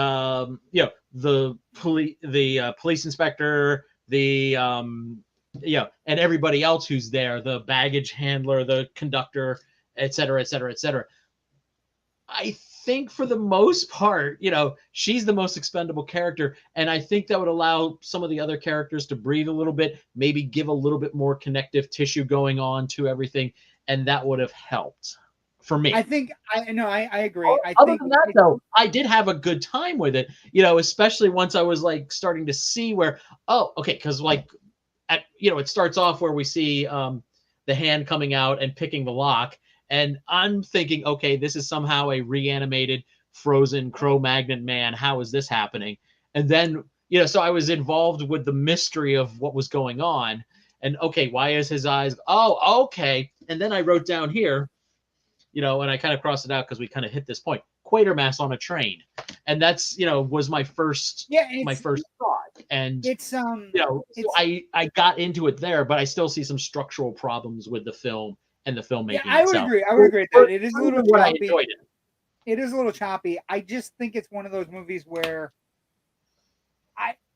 police inspector, and everybody else who's there, the baggage handler, the conductor, et cetera, et cetera, et cetera. I think for the most part, she's the most expendable character, and I think that would allow some of the other characters to breathe a little bit, maybe give a little bit more connective tissue going on to everything, and that would have helped for me. I agree. Other than that, though, I did have a good time with it, especially once I was like starting to see where, because like, it starts off where we see the hand coming out and picking the lock. And I'm thinking, okay, this is somehow a reanimated, frozen Cro-Magnon man. How is this happening? And then, so I was involved with the mystery of what was going on. And, okay, why is his eyes? Oh, okay. And then I wrote down here, and I kind of crossed it out because we kind of hit this point. Quatermass on a train. And that's, was my first thought. And, I got into it there, but I still see some structural problems with the film and the filmmaking. Yeah, I would agree with that. It is a little choppy. It is a little choppy. I just think it's one of those movies where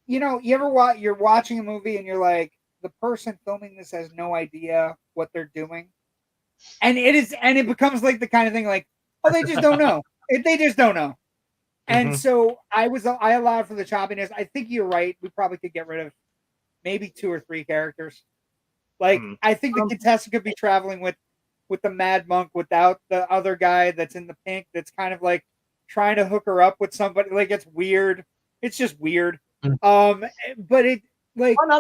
you're watching a movie and you're like, the person filming this has no idea what they're doing. And it becomes like the kind of thing like, they just don't know. They just don't know. And so I allowed for the choppiness. I think you're right. We probably could get rid of maybe 2 or 3 characters. Like, I think the Contessa could be traveling with the Mad Monk without the other guy that's in the pink that's kind of like trying to hook her up with somebody. Like, it's weird. It's just weird. But it like one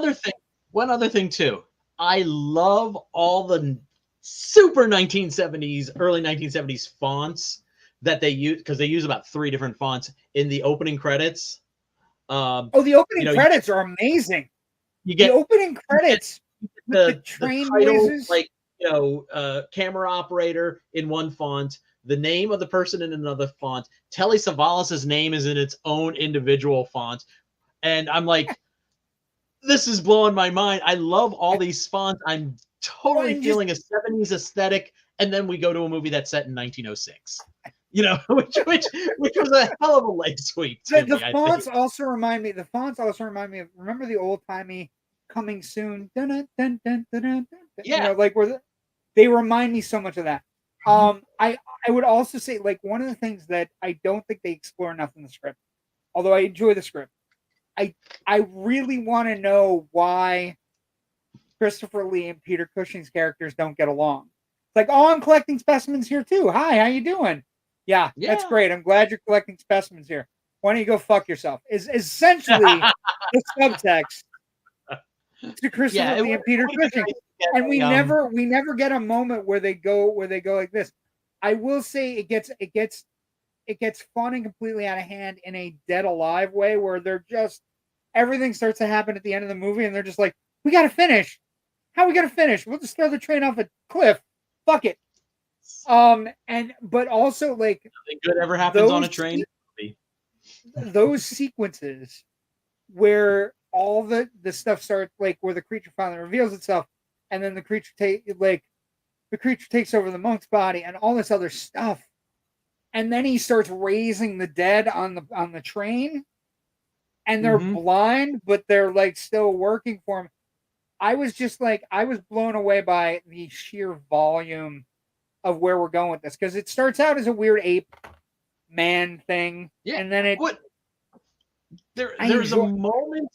other thing too. I love all the super 1970s, early 1970s fonts that they use, because they use about 3 different fonts in the opening credits. The opening credits are amazing. The opening credits. The train the title, noises, like camera operator in one font, the name of the person in another font. Telly Savalas' name is in its own individual font, and I'm like, this is blowing my mind. I love all these fonts. I'm totally feeling a 70s aesthetic, and then we go to a movie that's set in 1906. Which was a hell of a leg sweep. The fonts also remind me. Of, remember the old timey coming soon. Dun, dun, dun, dun, dun, dun, yeah, where they remind me so much of that. I would also say, like, one of the things that I don't think they explore enough in the script, although I enjoy the script, I really want to know why Christopher Lee and Peter Cushing's characters don't get along. It's like, oh, I'm collecting specimens here too. Hi, how you doing? Yeah, that's great. I'm glad you're collecting specimens here. Why don't you go fuck yourself? Is essentially the subtext to Christopher Lee and Peter Cushing. And we never get a moment where they go like this. I will say it gets fun and completely out of hand in a Dead Alive way, where they're just everything starts to happen at the end of the movie, and they're just like, we gotta finish. How are we gonna finish? We'll just throw the train off a cliff. Fuck it. But also like nothing good ever happens on a train. Those sequences where all the stuff starts, like where the creature finally reveals itself, and then the creature takes over the monk's body and all this other stuff, and then he starts raising the dead on the train, and they're blind, but they're like still working for him. I was blown away by the sheer volume of where we're going with this, because it starts out as a weird ape man thing, and then there's a moment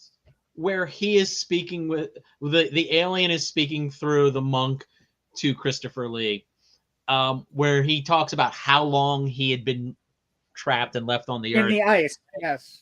where he is speaking with the alien is speaking through the monk to Christopher Lee, where he talks about how long he had been trapped and left on the earth in the ice. Yes.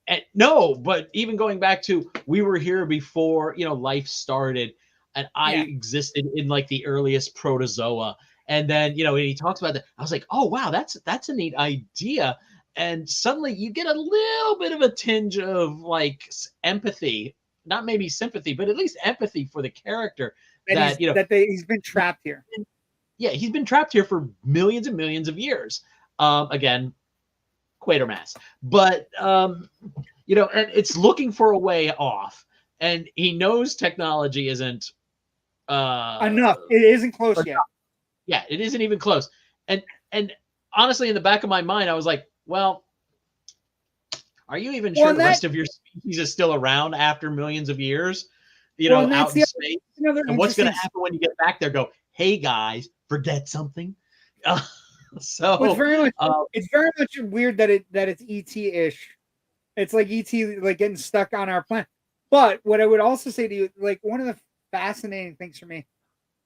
And no, but even going back to, we were here before, life started, and I existed in like the earliest protozoa. And then, when he talks about that, I was like, oh wow, that's a neat idea. And suddenly you get a little bit of a tinge of like empathy, not maybe sympathy, but at least empathy for the character he's been trapped here. Yeah, he's been trapped here for millions and millions of years. Again, Quatermass, but and it's looking for a way off, and he knows technology isn't enough. It isn't close yet. Yeah, it isn't even close. And honestly, in the back of my mind, I was like, well, are you even sure the rest of your species is still around after millions of years? Out in space. And what's going to happen when you get back there? Go, hey guys, forget something. So it's very much weird that it's ET-ish. It's like ET like getting stuck on our planet. But what I would also say to you, like one of the fascinating things for me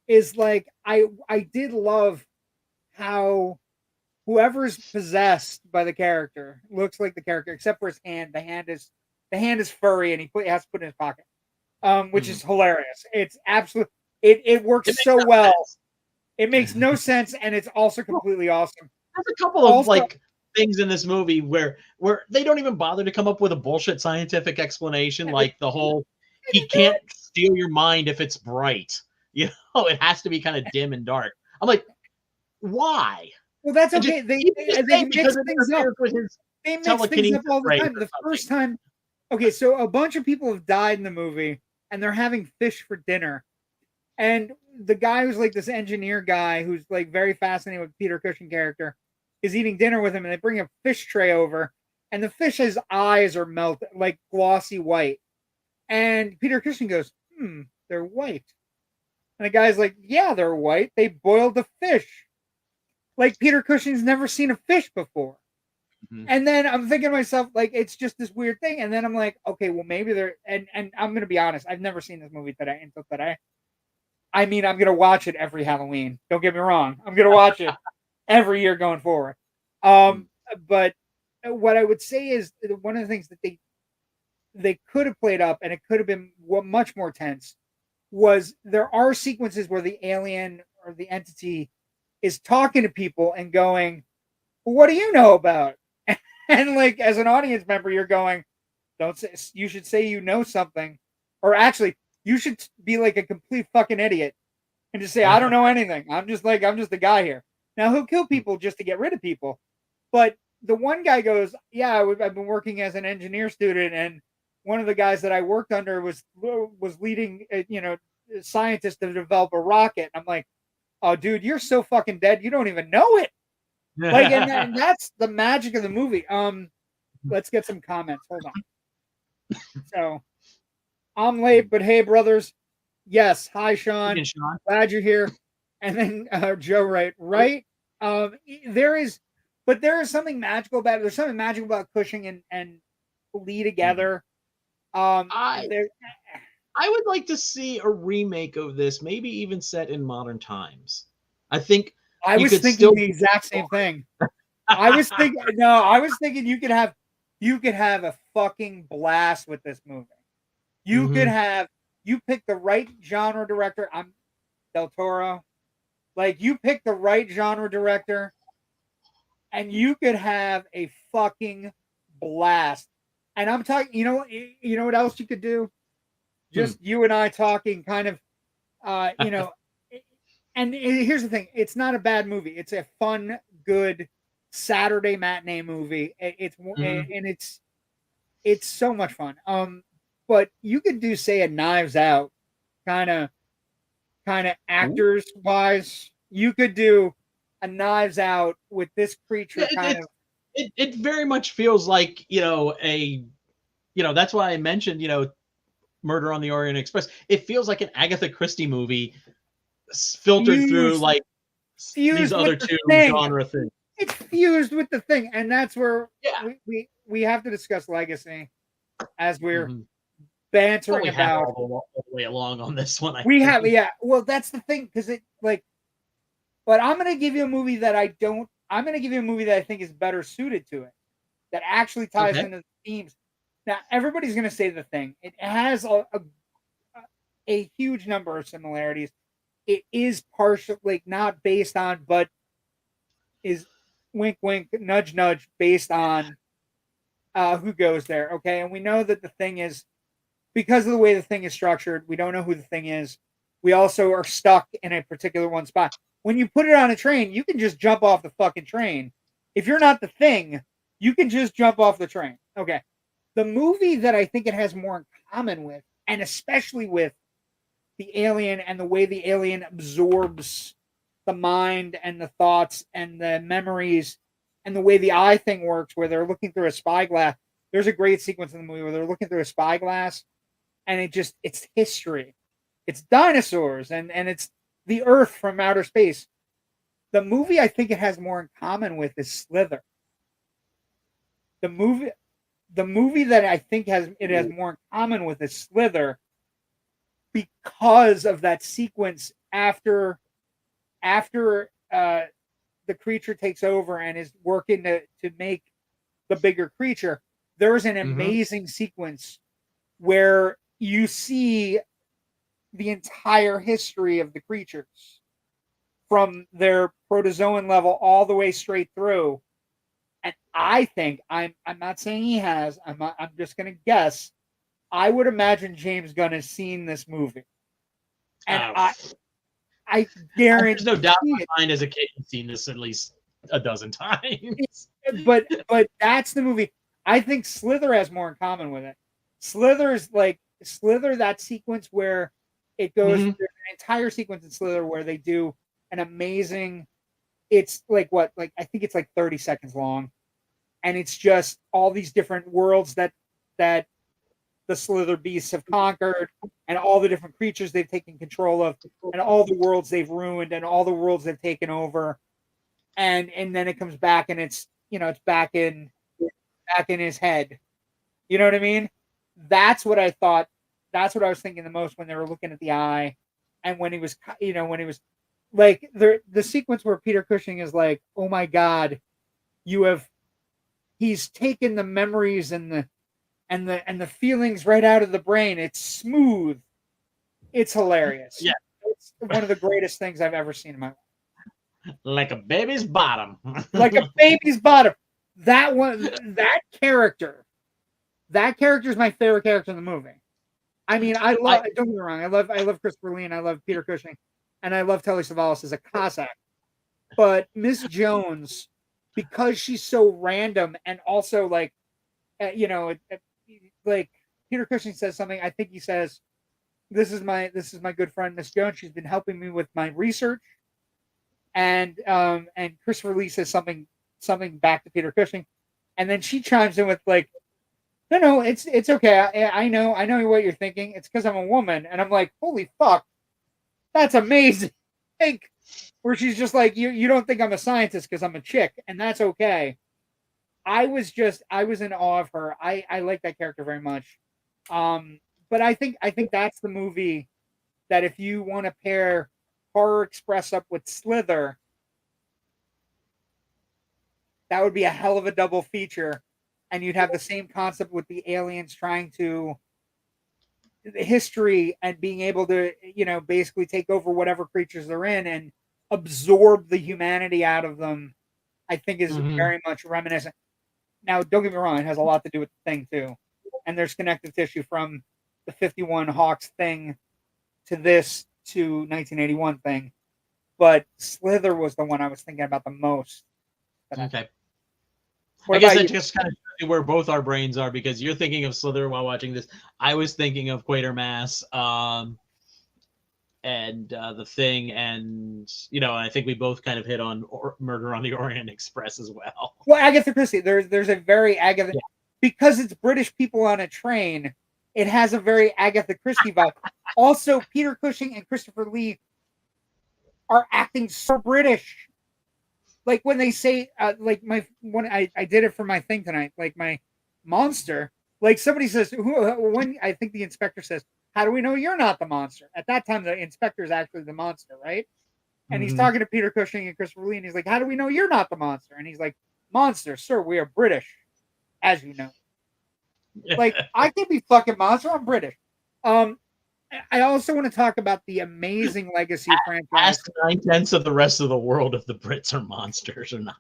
is like I did love how whoever's possessed by the character looks like the character, except for his hand. The hand is furry, and he has to put it in his pocket, which is hilarious. It's absolute. It works so well. Sense. It makes no sense, and it's also completely awesome. There's a couple of like things in this movie where they don't even bother to come up with a bullshit scientific explanation, like the whole he can't steal your mind if it's bright. It has to be kind of dim and dark. I'm like, why? Well, that's okay. They mix things up. They mix things up all the time. The first time, okay, so a bunch of people have died in the movie, and they're having fish for dinner. And the guy who's like this engineer guy who's like very fascinated with Peter Cushing character is eating dinner with him, and they bring a fish tray over, and the fish's eyes are melted, like glossy white. And Peter Cushing goes, they're white. And the guy's like, yeah, they're white. They boiled the fish. Like Peter Cushing's never seen a fish before. Mm-hmm. And then I'm thinking to myself, like, it's just this weird thing. And then I'm like, okay, well, maybe they're, and I'm going to be honest, I've never seen this movie until today. I mean, I'm going to watch it every Halloween. Don't get me wrong. I'm going to watch it every year going forward. But what I would say is one of the things that they could have played up, and it could have been much more tense, was there are sequences where the alien or the entity is talking to people and going, well, what do you know about? And like, as an audience member, you're going, don't say, you should say you know something. Or actually, you should be like a complete fucking idiot and just say, I don't know anything. I'm just the guy here. Now, he'll kill people just to get rid of people. But the one guy goes, yeah, I've been working as an engineer student, and one of the guys that I worked under was leading, scientists to develop a rocket. I'm like, oh, dude, you're so fucking dead. You don't even know it. Like, and that's the magic of the movie. Let's get some comments. Hold on. So, I'm late, but hey, brothers. Yes. Hi, Sean. Hey, Sean. Glad you're here. And then Joe, right? There is something magical about it. There's something magical about Cushing and Lee together. I there, I would like to see a remake of this, maybe even set in modern times. I think I you was could thinking still. the exact same thing. I was thinking you could have a fucking blast with this movie. You could have you pick the right genre director. I'm Del Toro. Like you pick the right genre director, and you could have a fucking blast. And I'm talking, you know what else you could do? Just you and I talking, kind of, you know. And here's the thing: it's not a bad movie. It's a fun, good Saturday matinee movie. And it's so much fun. But you could do, say, a Knives Out kind of actors wise. You could do a Knives Out with this creature kind of. It very much feels like that's why I mentioned Murder on the Orient Express. It feels like an Agatha Christie movie filtered through like these fused other with the two thing. genre things. It's fused with the thing, and that's where Yeah. we have to discuss legacy as we're bantering about all the way along on this one. I we think. have, yeah. Well, that's the thing, because it like, but I'm gonna give you a movie that I don't. I'm gonna give you a movie that I think is better suited to it, that actually ties into the themes. Now, everybody's gonna say The Thing. It has a huge number of similarities. It is partially, like, not based on, but is wink, wink, nudge, nudge, based on Who Goes There. Okay, and we know that The Thing is, because of the way The Thing is structured, we don't know who The Thing is. We also are stuck in a particular one spot. When you put it on a train, you can just jump off the fucking train. If you're not The Thing, you can just jump off the train. Okay. The movie that I think it has more in common with, and especially with the alien and the way the alien absorbs the mind and the thoughts and the memories and the way the eye thing works, where they're looking through a spyglass. There's a great sequence in the movie where they're looking through a spyglass, and it's history. It's dinosaurs and it's the Earth from outer space. The movie I think it has more in common with is Slither. The movie that I think has more in common with is Slither, because of that sequence after the creature takes over and is working to make the bigger creature. There's an amazing sequence where you see the entire history of the creatures from their protozoan level all the way straight through. And I think, I'm not saying he has, I'm just going to guess, I would imagine James Gunn has seen this movie. And I guarantee, there's no doubt in my mind as a kid I've seen this at least a dozen times. But that's the movie. I think Slither has more in common with it. Slither, that sequence where it goes, there's an entire sequence in Slither where they do an amazing, it's like I think it's like 30 seconds long. And it's just all these different worlds that the Slither beasts have conquered, and all the different creatures they've taken control of, and all the worlds they've ruined, and all the worlds they've taken over. And then it comes back, and it's back in his head. You know what I mean? That's what I thought. That's what I was thinking the most when they were looking at the eye, and when he was like the sequence where Peter Cushing is like, "Oh my God, he's taken the memories and the feelings right out of the brain. It's smooth. It's hilarious. Yeah, it's one of the greatest things I've ever seen in my life. Like a baby's bottom. Like a baby's bottom. That character is my favorite character in the movie. I mean, don't get me wrong. I love Christopher Lee, and I love Peter Cushing, and I love Telly Savalas as a Cossack. But Miss Jones, because she's so random, and also like Peter Cushing says something. I think he says, "This is my good friend Miss Jones. She's been helping me with my research." And Christopher Lee says something back to Peter Cushing, and then she chimes in with like, "No, it's okay. I know what you're thinking. It's because I'm a woman." And I'm like, "Holy fuck, that's amazing!" Like, where she's just like, "You don't think I'm a scientist because I'm a chick, and that's okay." I was in awe of her. I like that character very much. But I think that's the movie that if you want to pair Horror Express up with Slither, that would be a hell of a double feature, and you'd have the same concept with the aliens trying to the history and being able to, basically take over whatever creatures they're in and absorb the humanity out of them. I think is very much reminiscent. Now, don't get me wrong; it has a lot to do with the Thing too, and there's connective tissue from the 51 Hawks Thing to this to 1981 Thing. But Slither was the one I was thinking about the most. Okay. What I guess about that you? just kind of shows you where both our brains are, because you're thinking of Slither while watching this. I was thinking of Quatermass, and the Thing, and I think we both kind of hit on Murder on the Orient Express as well. Well, Agatha Christie. There's a very Agatha because it's British people on a train. It has a very Agatha Christie vibe. Also, Peter Cushing and Christopher Lee are acting so British. Like when they say, like when I did it for my thing tonight, like my monster. Like somebody says, when I think the inspector says, "How do we know you're not the monster?" At that time, the inspector is actually the monster, right? And he's talking to Peter Cushing and Christopher Lee, and he's like, "How do we know you're not the monster?" And he's like, "Monster, sir, we are British, as you know." Like I can be fucking monster. I'm British. I also want to talk about the amazing Legacy franchise. Ask 9/10 of the rest of the world if the Brits are monsters or not.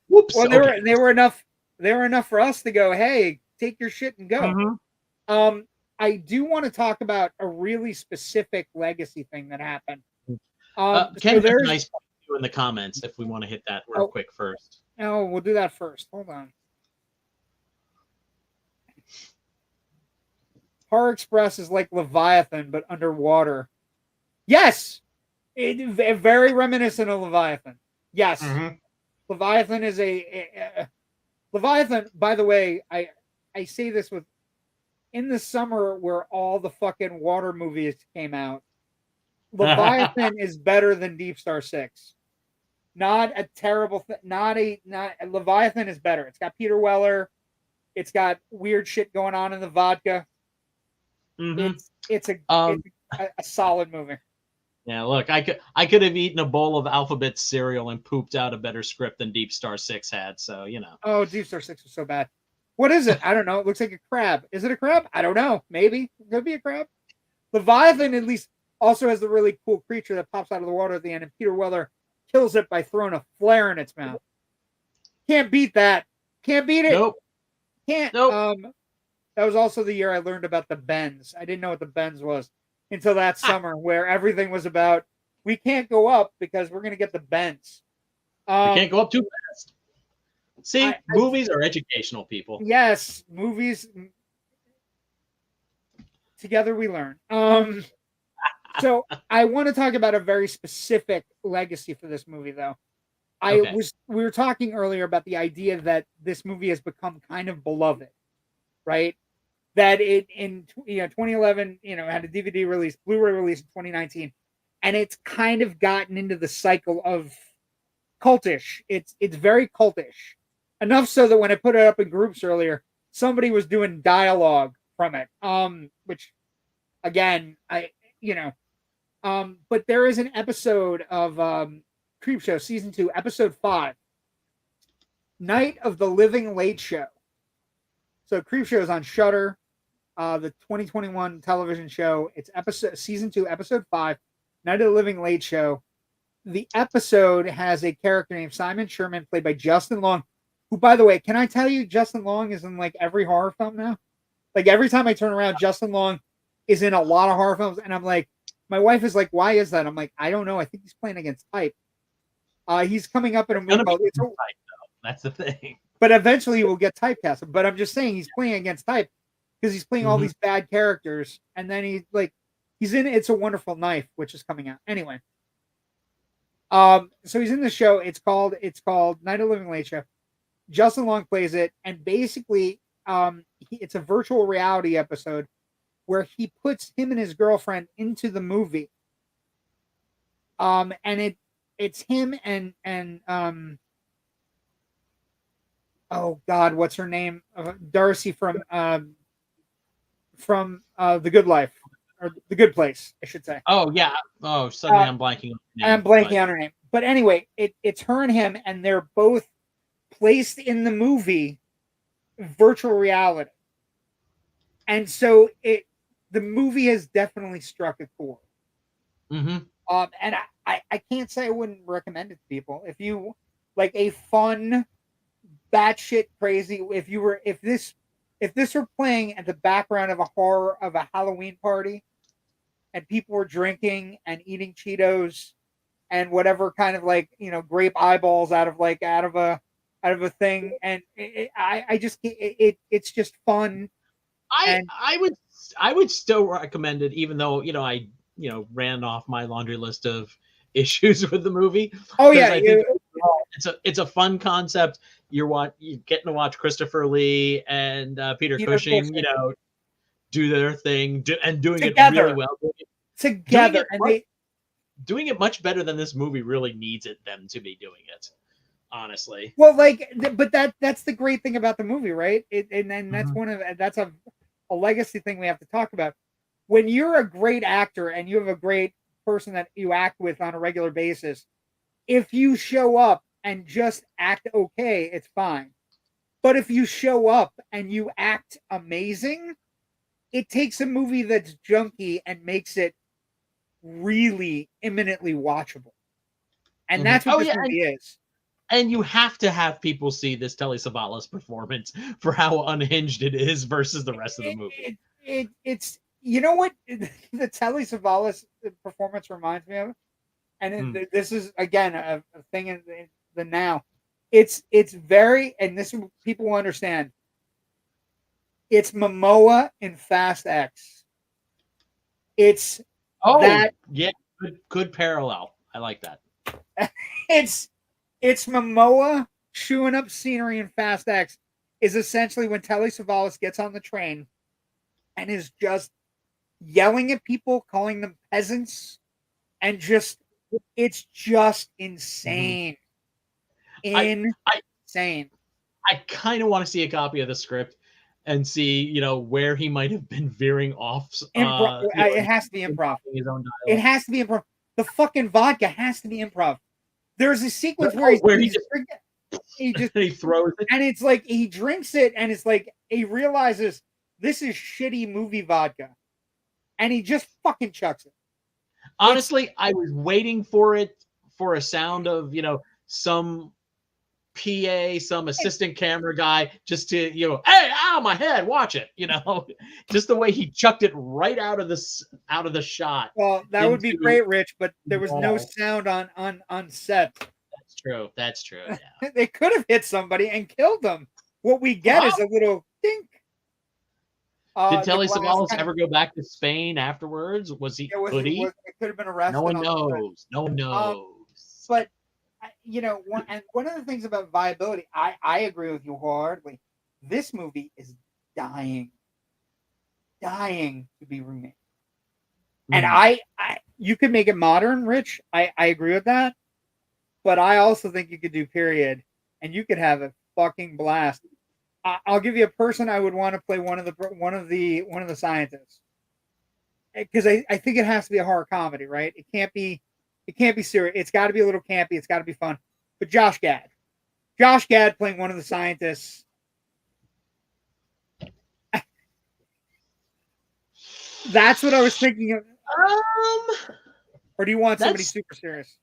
Whoops. Well, they were enough. They were enough for us to go, "Hey, take your shit and go." I do want to talk about a really specific Legacy thing that happened. Ken has a nice point in the comments if we want to hit that real quick first. No, we'll do that first. Hold on. Horror Express is like Leviathan, but underwater. Yes! Very reminiscent of Leviathan. Yes. Leviathan is Leviathan, by the way, I say this with in the summer where all the fucking water movies came out. Leviathan is better than Deep Star 6. Not a terrible thing. Not Leviathan is better. It's got Peter Weller. It's got weird shit going on in the vodka. It's a solid movie. Yeah, look, I could have eaten a bowl of Alphabet cereal and pooped out a better script than Deep Star 6 had, so Oh, Deep Star 6 was so bad. What is it? I don't know. It looks like a crab. Is it a crab? I don't know. Maybe. It could be a crab. Leviathan at least also has the really cool creature that pops out of the water at the end, and Peter Weller kills it by throwing a flare in its mouth. Can't beat that. Can't beat it. Nope. Can't. Nope. That was also the year I learned about the bends. I didn't know what the bends was until that summer, where everything was about we can't go up because we're going to get the bends. We can't go up too fast. See, movies are educational, people. Yes, movies. Together we learn. So I want to talk about a very specific legacy for this movie, though. We were talking earlier about the idea that this movie has become kind of beloved, right? That it in 2011, had a DVD release, Blu-ray release in 2019, and it's kind of gotten into the cycle of cultish. It's very cultish, enough so that when I put it up in groups earlier, somebody was doing dialogue from it. Which, again, but there is an episode of Creepshow season 2, episode 5, Night of the Living Late Show. So Creepshow is on Shudder, the 2021 television show. It's season 2, episode 5, Night of the Living Late Show. The episode has a character named Simon Sherman, played by Justin Long, who, by the way, can I tell you, Justin Long is in like every horror film now? Like every time I turn around, Justin Long is in a lot of horror films, and I'm like, my wife is like, "Why is that?" I'm like, "I don't know. I think he's playing against type." He's coming up in a movie called That's the thing. But eventually he will get typecast. But I'm just saying he's playing against type because he's playing all these bad characters, and then he's in It's a Wonderful Knife, which is coming out anyway. So he's in the show. It's called Night of the Living Late Show. Justin Long plays it, and basically, it's a virtual reality episode where he puts him and his girlfriend into the movie. And it's him and oh God, what's her name? Darcy from The Good Life, or The Good Place, I should say. Oh yeah. Oh, suddenly I'm blanking on the name. I'm blanking on her name. But anyway, it's her and him, and they're both placed in the movie virtual reality. And so the movie has definitely struck a chord. Mm-hmm. And I can't say I wouldn't recommend it to people. If you like a fun, batshit crazy, if this were playing at the background of a Halloween party, and people were drinking and eating Cheetos and whatever kind of like, grape eyeballs out of a thing, and it's just fun. And I would still recommend it, even though I ran off my laundry list of issues with the movie. oh yeah, I think it's a fun concept. You're getting to watch Christopher Lee and Peter Cushing, do their thing, doing together. it really well. Together, doing it much better than this movie really needs them to be doing it. Honestly, well, but that's the great thing about the movie, right? And that's that's a legacy thing we have to talk about. When you're a great actor and you have a great person that you act with on a regular basis, if you show up and just act okay, it's fine. But if you show up and you act amazing, it takes a movie that's junky and makes it really imminently watchable. And that's what this movie is. And you have to have people see this Telly Savalas performance for how unhinged it is versus the rest of the movie. It's you know what the Telly Savalas performance reminds me of, and this is again a thing in the now. It's very, and this people will understand. It's Momoa in Fast X. It's good parallel. I like that. It's Momoa chewing up scenery in Fast X is essentially when Telly Savalas gets on the train and is just yelling at people, calling them peasants, and it's just insane. Insane. I kind of want to see a copy of the script and see, where he might have been veering off. It has to be improv. It has to be improv. The fucking vodka has to be improv. There's a sequence where he throws it, and it's like he drinks it, and it's like he realizes this is shitty movie vodka, and he just fucking chucks it. Honestly, I was waiting for a sound of some PA, some assistant camera guy, just to hey, ow, my head, watch it, just the way he chucked it right out of the shot. Well, that would be great, Rich, but there was no sound on set. That's true. Yeah. They could have hit somebody and killed them. What we get is a little dink. Did Telly Savalas ever go back to Spain afterwards? Was he? Could he? It could have been arrested. No one knows. No one knows. But one of the things about viability, I agree with you wholeheartedly. This movie is dying to be remade. And you could make it modern, Rich. I agree with that. But I also think you could do period, and you could have a fucking blast. I'll give you a person I would want to play one of the scientists, because I think it has to be a horror comedy, right? It can't be serious. It's got to be a little campy. It's got to be fun. But Josh Gad playing one of the scientists. That's what I was thinking of. Or do you want somebody super serious?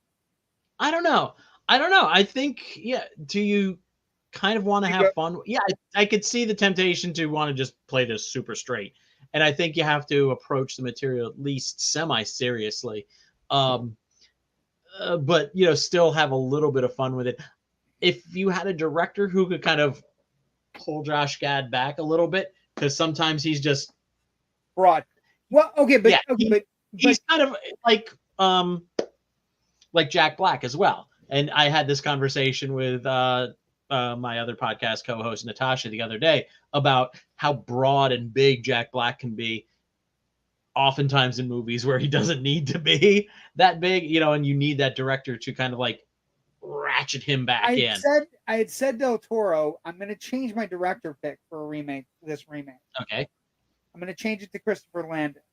I don't know. I think, do you kind of want to have fun? Yeah, I could see the temptation to want to just play this super straight. And I think you have to approach the material at least semi-seriously. But, still have a little bit of fun with it. If you had a director who could kind of pull Josh Gad back a little bit, because sometimes he's just broad. Well, okay, but he's kind of like Jack Black as well. And I had this conversation with my other podcast co-host Natasha the other day about how broad and big Jack Black can be, oftentimes in movies where he doesn't need to be that big, and you need that director to kind of ratchet him back in. I had said Del Toro, I'm going to change my director pick for a remake. This remake. Okay. I'm going to change it to Christopher Landon,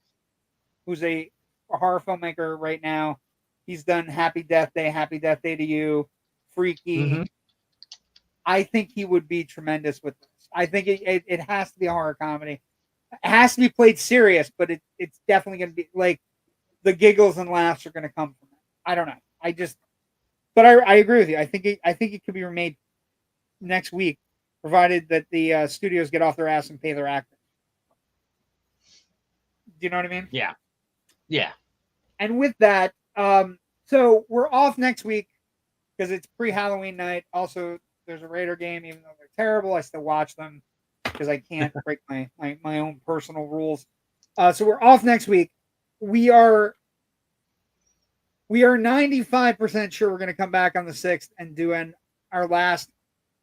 who's a horror filmmaker right now. He's done Happy Death Day to You, Freaky. Mm-hmm. I think he would be tremendous with this. I think it has to be a horror comedy. It has to be played serious, but it's definitely going to be like the giggles and laughs are going to come from it. I don't know. But I agree with you. I think it could be remade next week, provided that the studios get off their ass and pay their actors. Do you know what I mean? Yeah. Yeah. And with that, so we're off next week because it's pre-Halloween night. Also, there's a Raider game, even though they're terrible, I still watch them because I can't break my own personal rules. So we're off next week. We are 95% sure we're going to come back on the 6th and do our last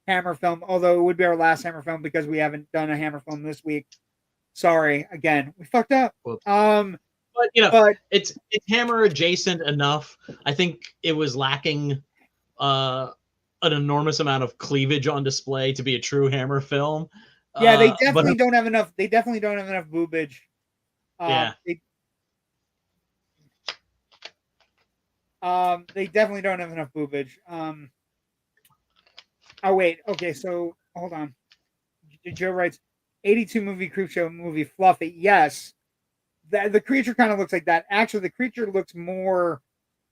Hammer film, although it would be our last Hammer film because we haven't done a Hammer film this week. Sorry, again, we fucked up. Whoops. But it's Hammer adjacent enough. I think it was lacking an enormous amount of cleavage on display to be a true Hammer film. Yeah, they definitely don't have enough. They definitely don't have enough boobage. Yeah. They definitely don't have enough boobage. Oh wait, okay, so hold on. Joe writes 82 movie Creepshow movie Fluffy. Yes. The creature kind of looks like that. Actually, the creature looks more,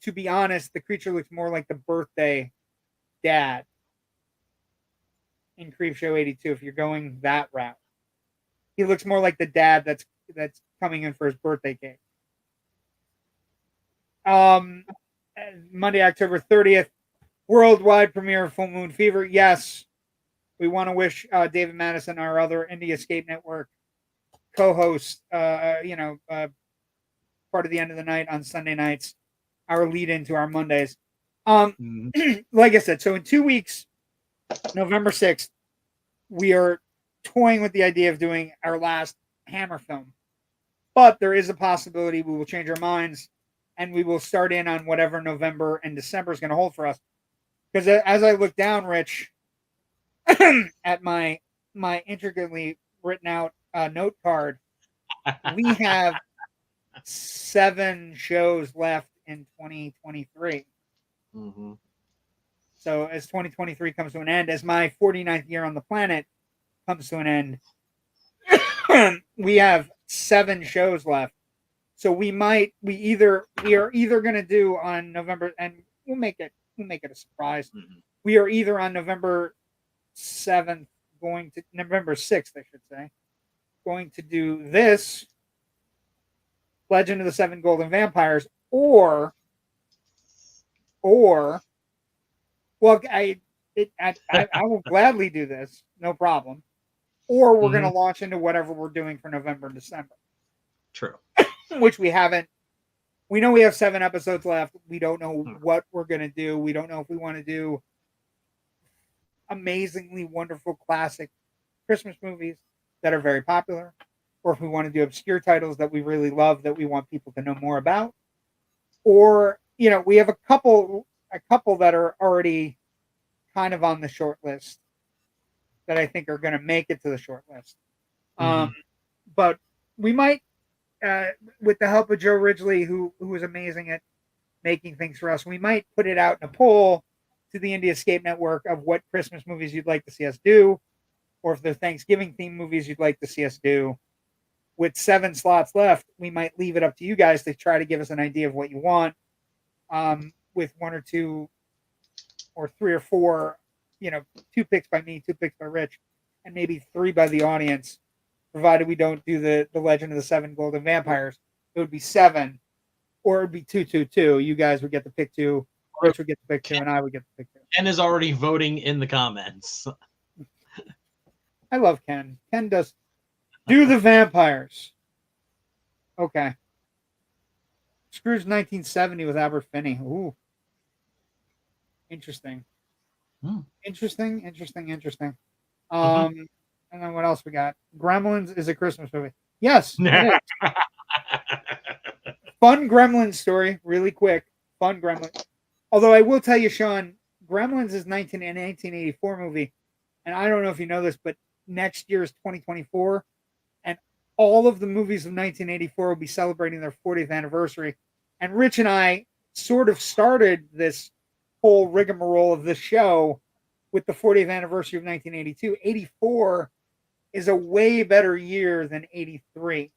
to be honest, the creature looks more like the birthday dad in Creepshow 82 if you're going that route. He looks more like the dad that's coming in for his birthday cake. Monday, October 30th, worldwide premiere of Full Moon Fever. Yes, we want to wish David Madison, our other Indie Escape Network co-host, part of the end of the night on Sunday nights, our lead into our Mondays. Like I said, so in 2 weeks, November 6th, we are toying with the idea of doing our last Hammer film. But there is a possibility we will change our minds and we will start in on whatever November and December is going to hold for us. Because as I look down, Rich, at my intricately written out note card, we have 7 shows left in 2023. Mm-hmm. So as 2023 comes to an end, as my 49th year on the planet comes to an end, we have 7 shows left. So we are either going to do on November, and we'll make it a surprise. Mm-hmm. We are either on November 7th, November 6th, I should say, going to do this Legend of the Seven Golden Vampires, or well, I will gladly do this, no problem. Or we're going to launch into whatever we're doing for November and December. True. Which we haven't. We know we have 7 episodes left. We don't know what we're going to do. We don't know if we want to do amazingly wonderful classic Christmas movies that are very popular, or if we want to do obscure titles that we really love that we want people to know more about. Or, we have a couple that are already kind of on the short list that I think are going to make it to the short list. But we might, with the help of Joe Ridgely, who is amazing at making things for us, we might put it out in a poll to the Indie Escape Network of what Christmas movies you'd like to see us do, or if they're Thanksgiving themed movies you'd like to see us do. With 7 slots left, we might leave it up to you guys to try to give us an idea of what you want, with 1 or 2 or 3 or 4, 2 picks by me, 2 picks by Rich, and maybe 3 by the audience, provided we don't do the Legend of the Seven Golden Vampires. It would be 7, or it would be 2-2-2. You guys would get to pick 2, Rich would get to pick 2, and I would get to pick 2. Ken is already voting in the comments. I love Ken. Ken does do the vampires. Okay. Scrooge 1970 with Albert Finney. Ooh. Interesting. Interesting. And then what else we got? Gremlins is a Christmas movie. Yes. It is. Fun Gremlins story, really quick. Fun Gremlins. Although I will tell you, Sean, Gremlins is 1984 movie, and I don't know if you know this, but next year is 2024, and all of the movies of 1984 will be celebrating their 40th anniversary. And Rich and I sort of started this whole rigmarole of this show with the 40th anniversary of 1982. 84 is a way better year than 83.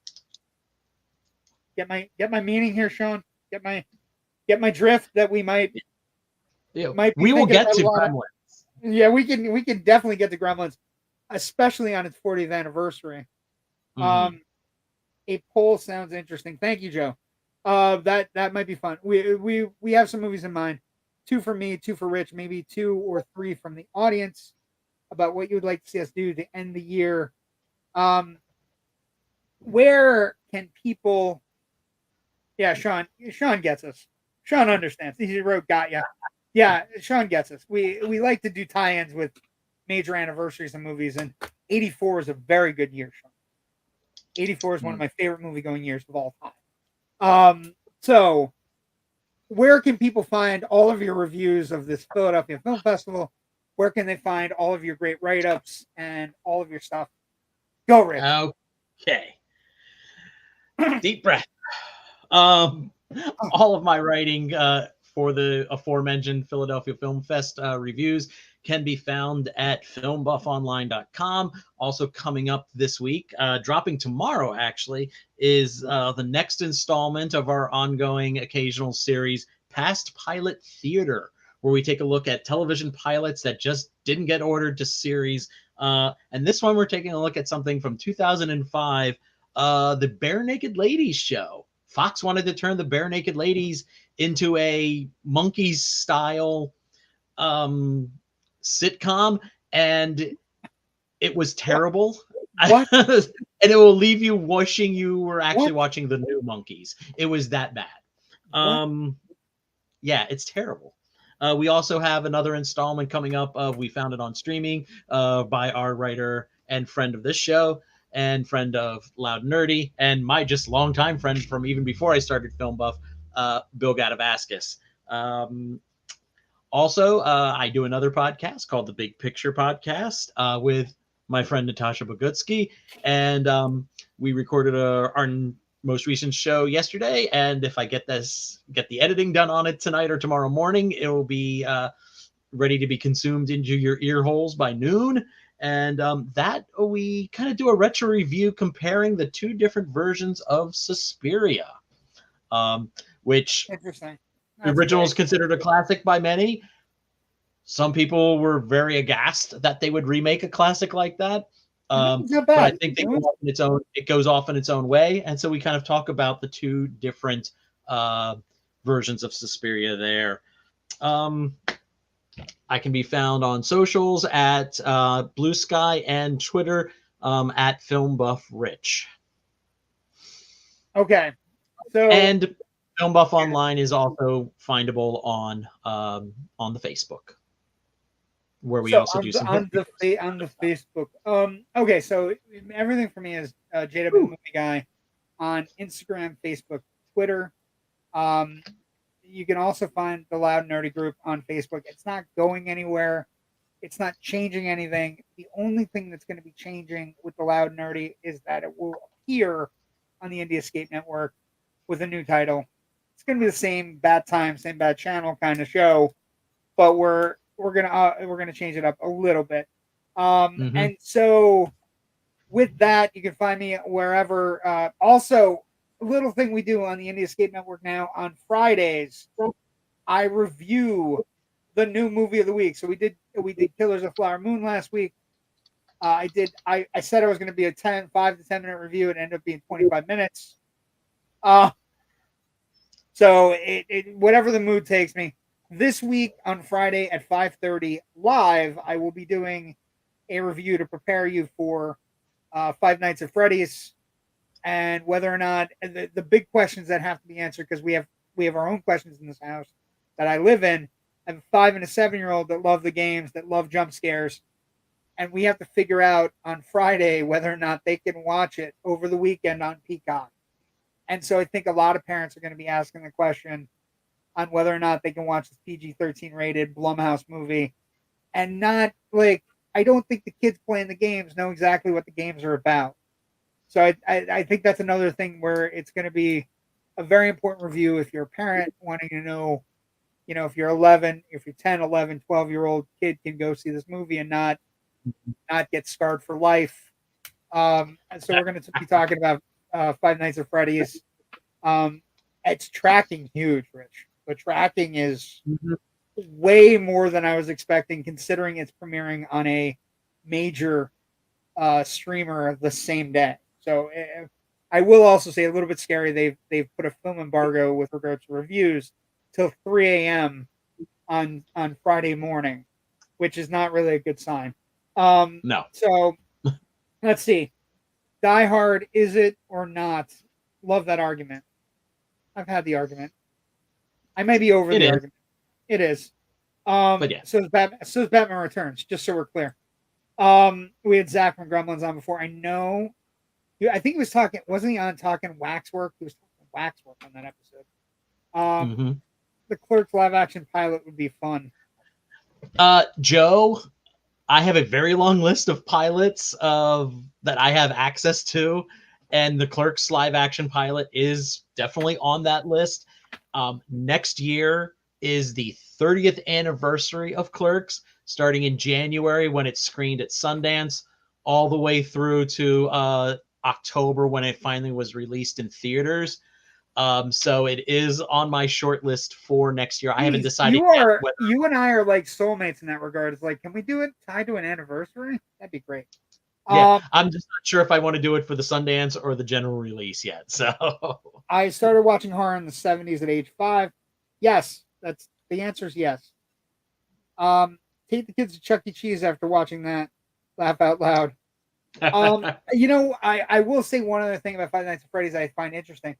Get my meaning here, Sean? Get my drift that we might be we will thinking get about to a lot. Gremlins. Yeah, we can definitely get to Gremlins, especially on its 40th anniversary. A poll sounds interesting. Thank you, Joe. That might be fun. We have some movies in mind. 2 for me, 2 for Rich, maybe 2 or 3 from the audience about what you would like to see us do to end the year. Where can people? Yeah, Sean gets us. Sean understands. He wrote "got ya." Yeah, Sean gets us. We like to do tie-ins with major anniversaries of movies, and 84 is a very good year, Sean. 84 is one of my favorite movie-going years of all time. So where can people find all of your reviews of this Philadelphia Film Festival? Where can they find all of your great write-ups and all of your stuff? Go, Rich. Okay. Deep breath. All of my writing for the aforementioned Philadelphia Film Fest reviews can be found at filmbuffonline.com. Also coming up this week, dropping tomorrow actually, is the next installment of our ongoing occasional series, Past Pilot Theater, where we take a look at television pilots that just didn't get ordered to series. And this one we're taking a look at something from 2005, the Bare Naked Ladies show. Fox wanted to turn the Bare Naked Ladies into a Monkees style sitcom, and it was terrible. What? And it will leave you wishing you were actually watching the new Monkees. It was that bad. Yeah, it's terrible. We also have another installment coming up of We Found It on Streaming by our writer and friend of this show and friend of Loud and Nerdy, and my just longtime friend from even before I started Film Buff, Bill Gadavaskis. Also, I do another podcast called The Big Picture Podcast with my friend Natasha Bogutsky, and we recorded our most recent show yesterday, and if I get the editing done on it tonight or tomorrow morning, it will be ready to be consumed into your ear holes by noon. And that we kind of do a retro review comparing the 2 different versions of Suspiria, which Interesting. the original is considered a classic by many. Some people were very aghast that they would remake a classic like that. But I think it goes off in its own way. And so we kind of talk about the 2 different versions of Suspiria there. I can be found on socials at Blue Sky and Twitter at FilmBuffRich. Okay. So and Film Buff Online is also findable on the Facebook, where we also do some on the Facebook. Okay, so everything for me is JW Movie Guy on Instagram, Facebook, Twitter. You can also find the Loud Nerdy group on Facebook. It's not going anywhere. It's not changing anything. The only thing that's going to be changing with the Loud Nerdy is that it will appear on the Indie Escape Network with a new title. It's going to be the same bad time, same bad channel kind of show, but we're gonna change it up a little bit. And so with that, you can find me wherever. Also, a little thing we do on the Indie Escape Network now on Fridays, I review the new movie of the week. So we did Killers of Flower Moon last week. I said I was going to be a 5 to 10 minute review. It ended up being 25 minutes. So whatever the mood takes me. This week on Friday at 5:30 live, I will be doing a review to prepare you for Five Nights at Freddy's, and whether or not the big questions that have to be answered, because we have our own questions in this house that I live in. I have a 5 and a 7-year-old that love the games, that love jump scares, and we have to figure out on Friday whether or not they can watch it over the weekend on Peacock. And so I think a lot of parents are going to be asking the question, on whether or not they can watch this PG-13 rated Blumhouse movie, and not like, I don't think the kids playing the games know exactly what the games are about. So I think that's another thing where it's going to be a very important review if you're a parent wanting to know, if you're 11, if you're 10, 11, 12-year-old kid can go see this movie and not get scarred for life. And so we're going to be talking about Five Nights at Freddy's. It's tracking huge, Rich. The tracking is way more than I was expecting, considering it's premiering on a major streamer the same day. So I will also say, a little bit scary, they've put a film embargo with regards to reviews till 3 a.m. on Friday morning, which is not really a good sign. No. So let's see. Die Hard, is it or not? Love that argument. I've had the argument. I may be over the argument. It is. But yeah. So is Batman Returns, just so we're clear. We had Zach from Gremlins on before. I know. I think he was talking. Wasn't he on talking Waxwork? He was talking Waxwork on that episode. The Clerks live action pilot would be fun. Joe, I have a very long list of pilots that I have access to, and the Clerks live action pilot is definitely on that list. Next year is the 30th anniversary of Clerks, starting in January when it's screened at Sundance, all the way through to October when it finally was released in theaters. So it is on my short list for next year. I haven't decided yet. You and I are like soulmates in that regard. It's like, can we do it tied to an anniversary? That'd be great. Yeah, I'm just not sure if I want to do it for the Sundance or the general release yet. So I started watching horror in the 70s at age 5. Yes, that's the answer is yes. Take the kids to Chuck E. Cheese after watching that. Laugh out loud. I will say one other thing about Five Nights at Freddy's I find interesting.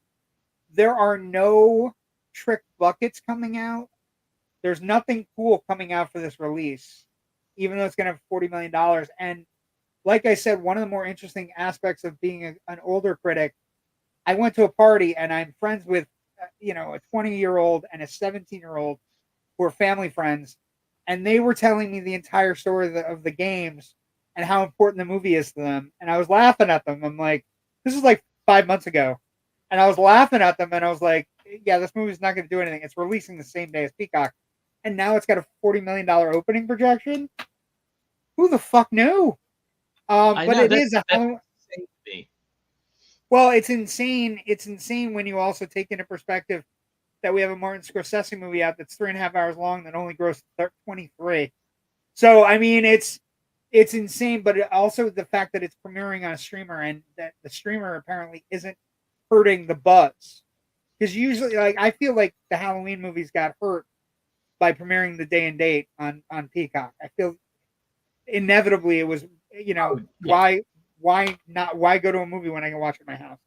There are no trick buckets coming out. There's nothing cool coming out for this release, even though it's going to have $40 million. And like I said, one of the more interesting aspects of being an older critic, I went to a party and I'm friends with, a 20-year-old and a 17-year-old who are family friends. And they were telling me the entire story of the games and how important the movie is to them. And I was laughing at them. I'm like, this is like 5 months ago. And I was laughing at them and I was like, yeah, this movie's not going to do anything. It's releasing the same day as Peacock. And now it's got a $40 million opening projection. Who the fuck knew? But it is a Halloween. Well, it's insane. It's insane when you also take into perspective that we have a Martin Scorsese movie out that's 3.5 hours long that only grossed 23. So, I mean, it's insane, but also the fact that it's premiering on a streamer and that the streamer apparently isn't hurting the buzz. Because usually, like, I feel like the Halloween movies got hurt by premiering the day and date on Peacock. I feel inevitably it was, why go to a movie when I can watch it at my house?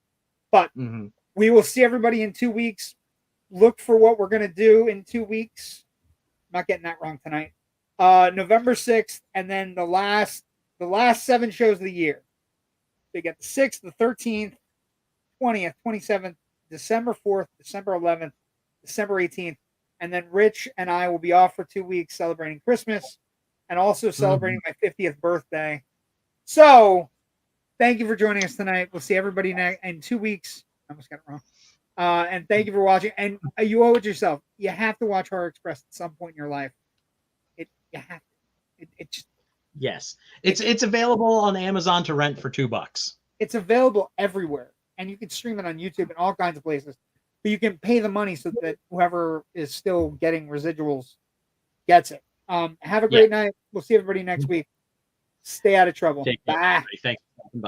But we will see everybody in 2 weeks. Look for what we're going to do in 2 weeks. I'm not getting that wrong tonight. November 6th, and then the last 7 shows of the year. They get the 6th, the 13th, 20th, 27th, December 4th, December 11th, December 18th, and then Rich and I will be off for 2 weeks celebrating Christmas and also celebrating my 50th birthday. So, thank you for joining us tonight. We'll see everybody in 2 weeks. I almost got it wrong. And thank you for watching. And you owe it yourself. You have to watch Horror Express at some point in your life. You have to. It just. Yes, it's available on Amazon to rent for $2. It's available everywhere, and you can stream it on YouTube and all kinds of places. But you can pay the money so that whoever is still getting residuals gets it. Have a great night. We'll see everybody next week. Stay out of trouble. Bye. Thanks.